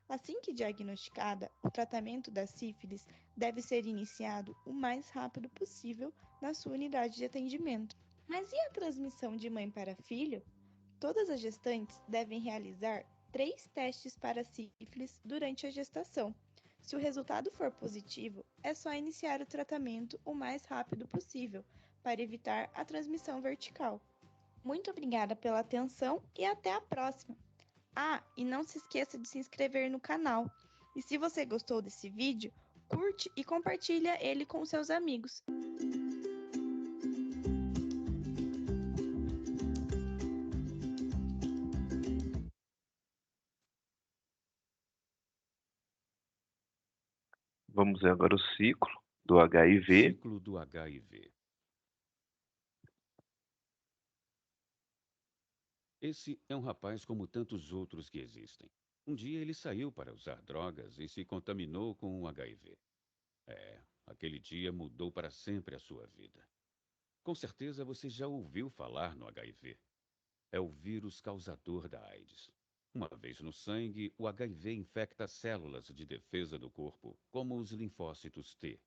Assim que diagnosticada, o tratamento da sífilis deve ser iniciado o mais rápido possível na sua unidade de atendimento. Mas e a transmissão de mãe para filho? Todas as gestantes devem realizar 3 testes para sífilis durante a gestação. Se o resultado for positivo, é só iniciar o tratamento o mais rápido possível, para evitar a transmissão vertical. Muito obrigada pela atenção e até a próxima! Ah, e não se esqueça de se inscrever no canal. E se você gostou desse vídeo, curte e compartilha ele com seus amigos. Vamos ver agora o ciclo do HIV. Ciclo do HIV. Esse é um rapaz como tantos outros que existem. Um dia ele saiu para usar drogas e se contaminou com o HIV. Aquele dia mudou para sempre a sua vida. Com certeza você já ouviu falar no HIV. É o vírus causador da AIDS. Uma vez no sangue, o HIV infecta células de defesa do corpo, como os linfócitos T.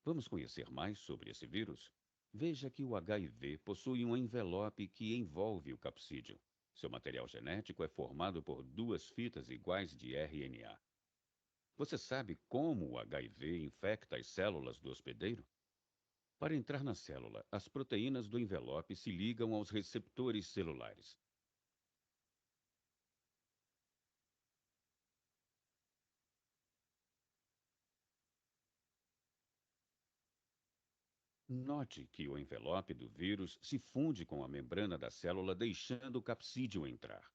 Vamos conhecer mais sobre esse vírus? Veja que o HIV possui um envelope que envolve o capsídeo. Seu material genético é formado por 2 fitas iguais de RNA. Você sabe como o HIV infecta as células do hospedeiro? Para entrar na célula, as proteínas do envelope se ligam aos receptores celulares. Note que o envelope do vírus se funde com a membrana da célula, deixando o capsídeo entrar.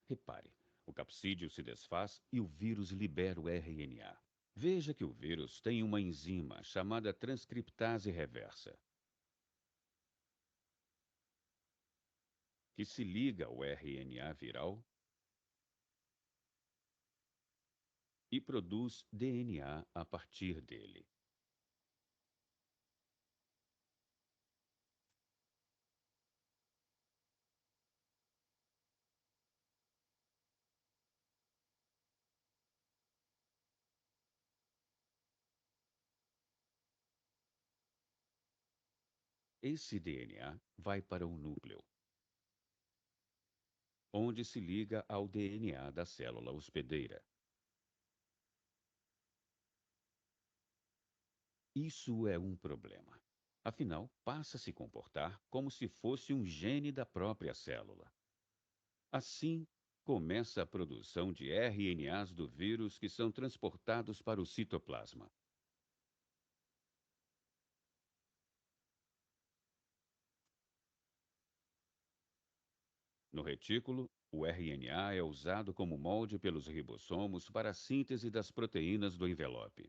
Repare, o capsídeo se desfaz e o vírus libera o RNA. Veja que o vírus tem uma enzima chamada transcriptase reversa. que se liga ao RNA viral e produz DNA a partir dele. Esse DNA vai para o núcleo, onde se liga ao DNA da célula hospedeira. Isso é um problema. Afinal, passa a se comportar como se fosse um gene da própria célula. Assim, começa a produção de RNAs do vírus que são transportados para o citoplasma. No retículo, o RNA é usado como molde pelos ribossomos para a síntese das proteínas do envelope.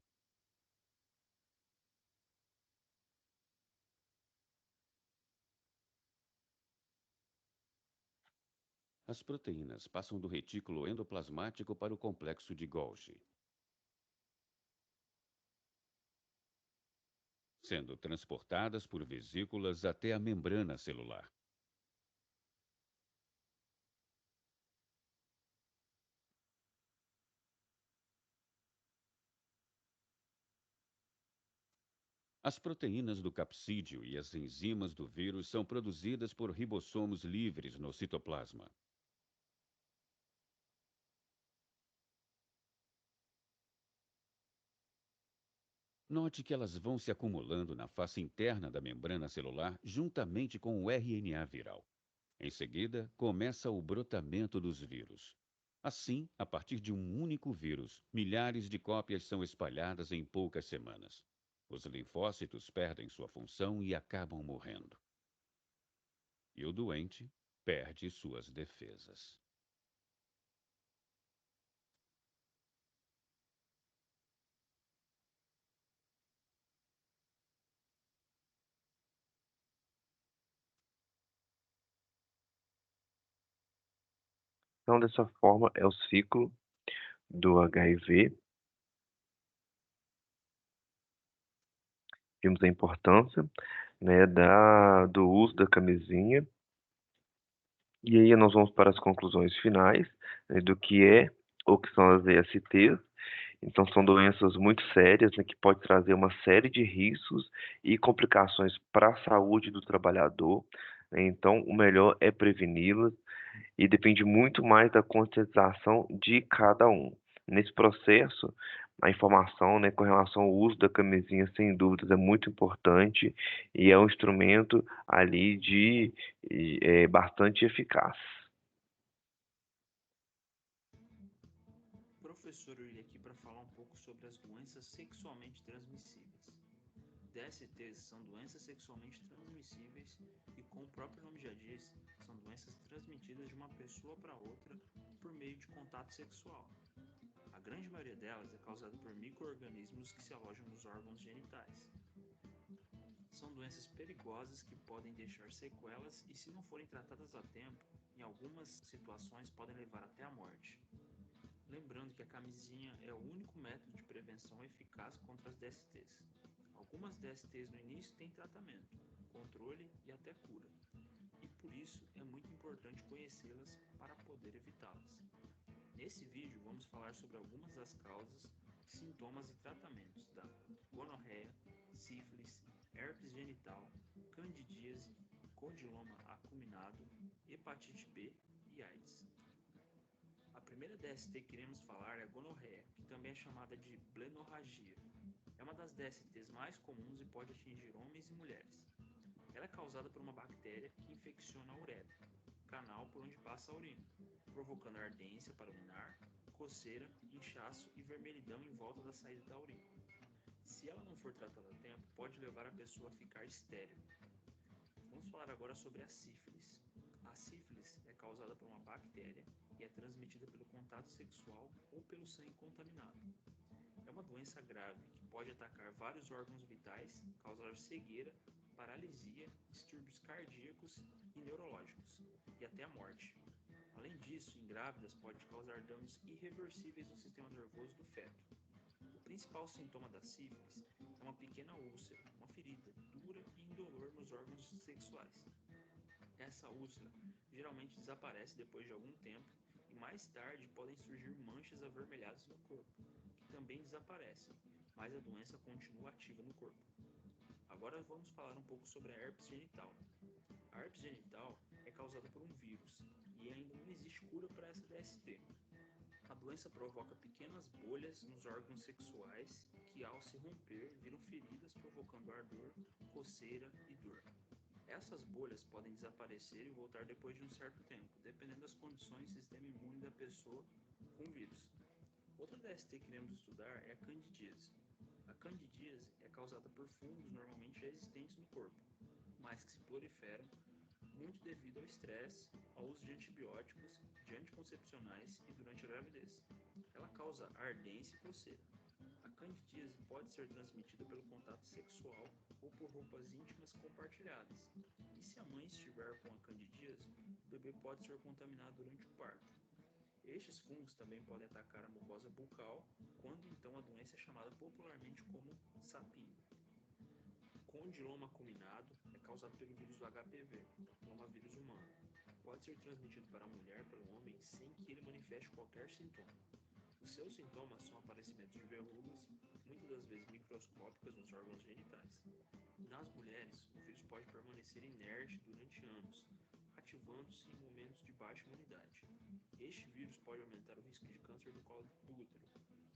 As proteínas passam do retículo endoplasmático para o complexo de Golgi, sendo transportadas por vesículas até a membrana celular. As proteínas do capsídeo e as enzimas do vírus são produzidas por ribossomos livres no citoplasma. Note que elas vão se acumulando na face interna da membrana celular juntamente com o RNA viral. Em seguida, começa o brotamento dos vírus. Assim, a partir de um único vírus, milhares de cópias são espalhadas em poucas semanas. Os linfócitos perdem sua função e acabam morrendo. E o doente perde suas defesas. Então, dessa forma, é o ciclo do HIV. Vimos a importância, né, do uso da camisinha. E aí nós vamos para as conclusões finais, né, do que é ou que são as ESTs. Então, são doenças muito sérias, né, que pode trazer uma série de riscos e complicações para a saúde do trabalhador, né. Então, o melhor é preveni-las e depende muito mais da conscientização de cada um. Nesse processo, a informação, né, com relação ao uso da camisinha, sem dúvidas, é muito importante e é um instrumento ali bastante eficaz. Professor Yuri aqui para falar um pouco sobre as doenças sexualmente transmissíveis. DSTs são doenças sexualmente transmissíveis e, como o próprio nome já diz, são doenças transmitidas de uma pessoa para outra por meio de contato sexual. A grande maioria delas é causada por micro-organismos que se alojam nos órgãos genitais. São doenças perigosas que podem deixar sequelas e, se não forem tratadas a tempo, em algumas situações podem levar até a morte. Lembrando que a camisinha é o único método de prevenção eficaz contra as DSTs. Algumas DSTs no início têm tratamento, controle e até cura. E por isso é muito importante conhecê-las para poder evitá-las. Nesse vídeo vamos falar sobre algumas das causas, sintomas e tratamentos da gonorreia, sífilis, herpes genital, candidíase, condiloma acuminado, hepatite B e AIDS. A primeira DST que iremos falar é a gonorreia, que também é chamada de blenorragia. É uma das DSTs mais comuns e pode atingir homens e mulheres. Ela é causada por uma bactéria que infecciona a uretra, canal por onde passa a urina, provocando ardência para urinar, coceira, inchaço e vermelhidão em volta da saída da urina. Se ela não for tratada a tempo, pode levar a pessoa a ficar estéril. Vamos falar agora sobre a sífilis. A sífilis é causada por uma bactéria e é transmitida pelo contato sexual ou pelo sangue contaminado. É uma doença grave que pode atacar vários órgãos vitais, causar cegueira, paralisia, distúrbios cardíacos e neurológicos, e até a morte. Além disso, em grávidas pode causar danos irreversíveis no sistema nervoso do feto. O principal sintoma da sífilis é uma pequena úlcera, uma ferida dura e indolor nos órgãos sexuais. Essa úlcera geralmente desaparece depois de algum tempo e mais tarde podem surgir manchas avermelhadas no corpo, que também desaparecem, mas a doença continua ativa no corpo. Agora vamos falar um pouco sobre a herpes genital. A herpes genital é causada por um vírus e ainda não existe cura para essa DST. A doença provoca pequenas bolhas nos órgãos sexuais que, ao se romper, viram feridas provocando ardor, coceira e dor. Essas bolhas podem desaparecer e voltar depois de um certo tempo, dependendo das condições do sistema imune da pessoa com o vírus. Outra DST que iremos estudar é a candidíase. A candidíase é causada por fungos normalmente já existentes no corpo, mas que se proliferam muito devido ao estresse, ao uso de antibióticos, de anticoncepcionais e durante a gravidez. Ela causa ardência e coceira. A candidíase pode ser transmitida pelo contato sexual ou por roupas íntimas compartilhadas. E se a mãe estiver com a candidíase, o bebê pode ser contaminado durante o parto. Estes fungos também podem atacar a mucosa bucal, quando então a doença é chamada popularmente como sapinho. Condiloma acuminado é causado pelo vírus do HPV, papilomavírus humano. Pode ser transmitido para a mulher pelo homem sem que ele manifeste qualquer sintoma. Os seus sintomas são aparecimento de verrugas, muitas das vezes microscópicas nos órgãos genitais. Nas mulheres, o vírus pode permanecer inerte durante anos, ativando-se em momentos de baixa imunidade. Este vírus pode aumentar o risco de câncer do colo do útero,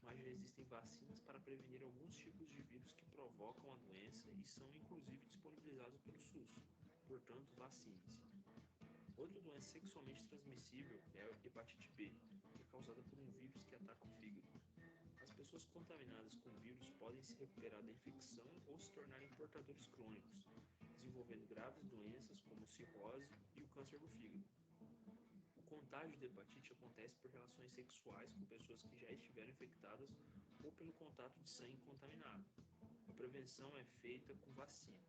mas já existem vacinas para prevenir alguns tipos de vírus que provocam a doença e são inclusive disponibilizados pelo SUS. Portanto, vacine-se. Outra doença sexualmente transmissível é a hepatite B, que é causada por um vírus que ataca o fígado. As pessoas contaminadas com o vírus podem se recuperar da infecção ou se tornarem portadores crônicos, desenvolvendo graves doenças como cirrose e o câncer do fígado. O contágio de hepatite acontece por relações sexuais com pessoas que já estiveram infectadas ou pelo contato de sangue contaminado. A prevenção é feita com vacina.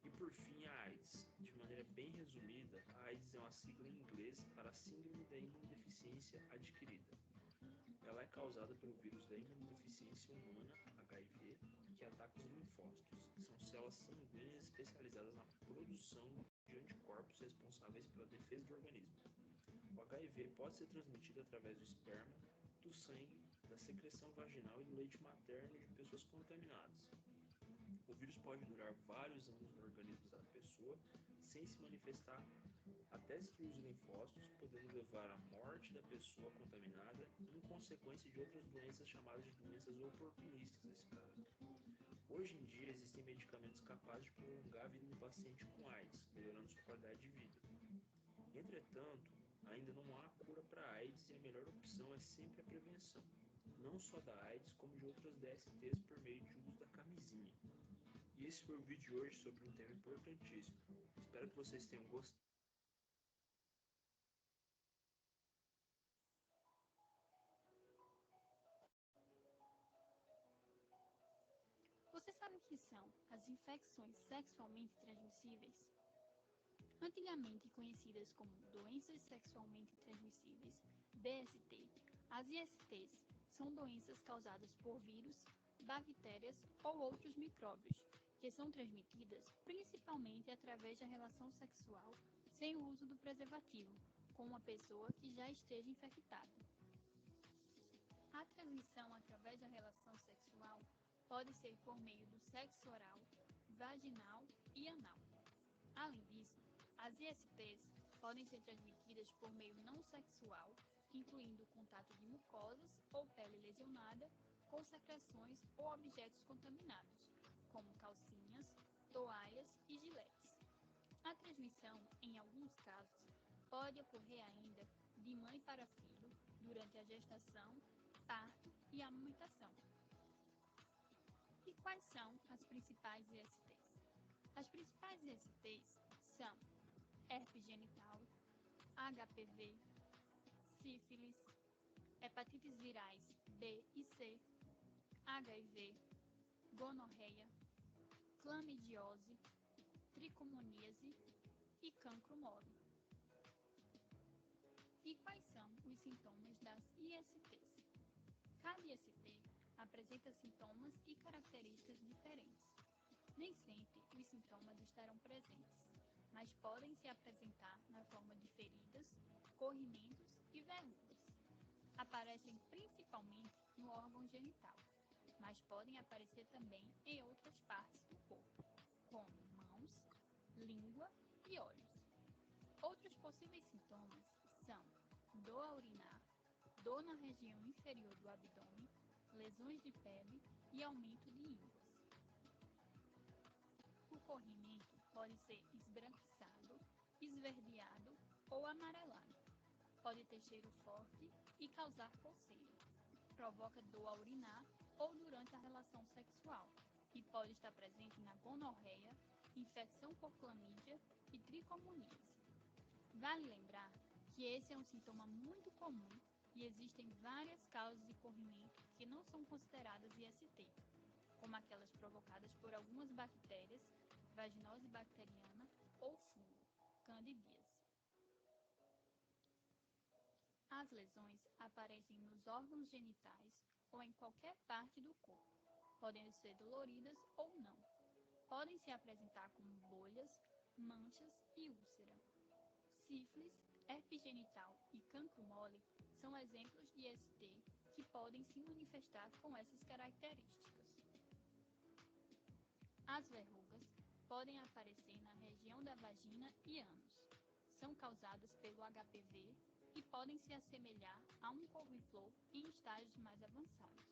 E por fim, a AIDS. De maneira bem resumida, a AIDS é uma sigla em inglês para Síndrome da Imunodeficiência Adquirida. Ela é causada pelo vírus da imunodeficiência humana, HIV, que ataca os linfócitos, que são células sanguíneas especializadas na produção de anticorpos responsáveis pela defesa do organismo. O HIV pode ser transmitido através do esperma, do sangue, da secreção vaginal e do leite materno de pessoas contaminadas. O vírus pode durar vários anos no organismo da pessoa sem se manifestar até destruir os linfócitos, podendo levar à morte da pessoa contaminada em consequência de outras doenças chamadas de doenças oportunistas nesse caso. Hoje em dia existem medicamentos capazes de prolongar a vida do paciente com AIDS, melhorando sua qualidade de vida. Entretanto, ainda não há cura para a AIDS e a melhor opção é sempre a prevenção, não só da AIDS, como de outras DSTs por meio de uso da camisinha. E esse foi o vídeo de hoje sobre um tema importantíssimo. Espero que vocês tenham gostado. Você sabe o que são as infecções sexualmente transmissíveis? Antigamente conhecidas como doenças sexualmente transmissíveis, DST, as ISTs são doenças causadas por vírus, bactérias ou outros micróbios, que são transmitidas principalmente através da relação sexual sem o uso do preservativo, com uma pessoa que já esteja infectada. A transmissão através da relação sexual pode ser por meio do sexo oral, vaginal e anal. Além disso, as ISTs podem ser transmitidas por meio não sexual, incluindo o contato de mucosas ou pele lesionada, com secreções ou objetos contaminados, como calcinhas, toalhas e giletes. A transmissão, em alguns casos, pode ocorrer ainda de mãe para filho durante a gestação, parto e amamentação. E quais são as principais ISTs? As principais ISTs são herpes genital, HPV, sífilis, hepatites virais B e C, HIV, gonorreia, clamidiose, tricomoníase e cancro mole. E quais são os sintomas das ISTs? Cada IST apresenta sintomas e características diferentes. Nem sempre os sintomas estarão presentes, mas podem se apresentar na forma de feridas, corrimentos e verrugas. Aparecem principalmente no órgão genital, mas podem aparecer também em outras partes do corpo, como mãos, língua e olhos. Outros possíveis sintomas são dor a urinar, dor na região inferior do abdômen, lesões de pele e aumento de ínguas. O corrimento pode ser esbranquiçado, esverdeado ou amarelado. Pode ter cheiro forte e causar coceira. Provoca dor a urinar ou durante a relação sexual e pode estar presente na gonorreia, infecção por clamídia e tricomoníase. Vale lembrar que esse é um sintoma muito comum e existem várias causas de corrimento que não são consideradas IST, como aquelas provocadas por algumas bactérias, vaginose bacteriana ou fungo, candidíase. As lesões aparecem nos órgãos genitais ou em qualquer parte do corpo, podendo ser doloridas ou não. Podem se apresentar como bolhas, manchas e úlcera. Sífilis, herpes genital e cancro mole são exemplos de IST que podem se manifestar com essas características. As verrugas podem aparecer na região da vagina e ânus. São causadas pelo HPV e podem se assemelhar a um couve-flor em estágios mais avançados.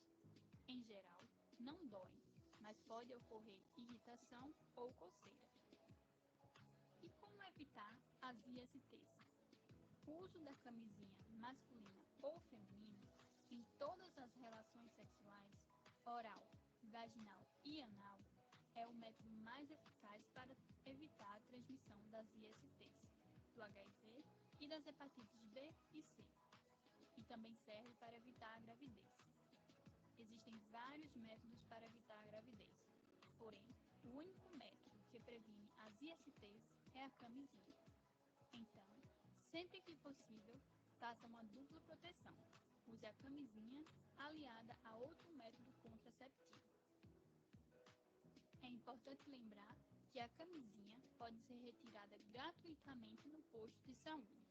Em geral, não doem, mas pode ocorrer irritação ou coceira. E como evitar as ISTs? O uso da camisinha masculina ou feminina em todas as relações sexuais, oral, vaginal e anal, é o método mais eficaz para evitar a transmissão das ISTs, do HIV e das hepatites B e C, e também serve para evitar a gravidez. Existem vários métodos para evitar a gravidez, porém, o único método que previne as ISTs é a camisinha. Então, sempre que possível, faça uma dupla proteção. Use a camisinha aliada a outro método contraceptivo. É importante lembrar que a camisinha pode ser retirada gratuitamente no posto de saúde.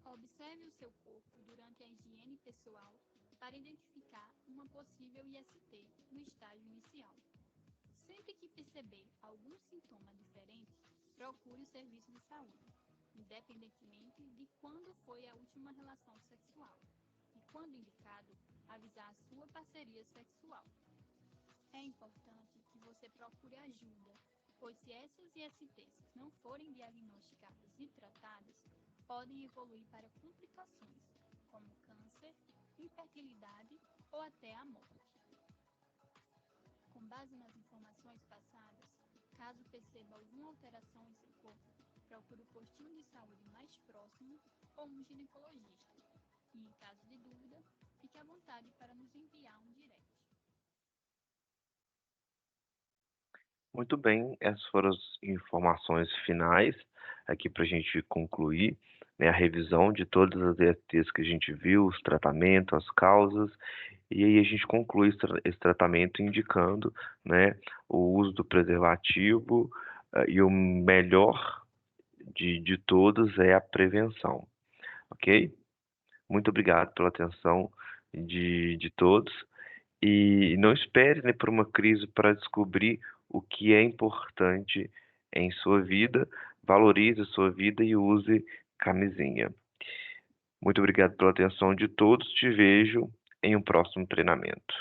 Observe o seu corpo durante a higiene pessoal para identificar uma possível IST no estágio inicial. Sempre que perceber algum sintoma diferente, procure o serviço de saúde, independentemente de quando foi a última relação sexual, e, quando indicado, avisar a sua parceria sexual. É importante que você procure ajuda, pois se essas ISTs não forem diagnosticadas e tratadas, podem evoluir para complicações, como câncer, infertilidade ou até a morte. Com base nas informações passadas, caso perceba alguma alteração em seu corpo, procure o postinho de saúde mais próximo ou um ginecologista. E, em caso de dúvida, fique à vontade para nos enviar um direct. Muito bem, essas foram as informações finais aqui para a gente concluir, né, a revisão de todas as ISTs que a gente viu, os tratamentos, as causas, e aí a gente conclui esse tratamento indicando, né, o uso do preservativo, e o melhor de todos é a prevenção, ok? Muito obrigado pela atenção de todos. E não espere, né, por uma crise para descobrir o que é importante em sua vida. Valorize a sua vida e use camisinha. Muito obrigado pela atenção de todos. Te vejo em um próximo treinamento.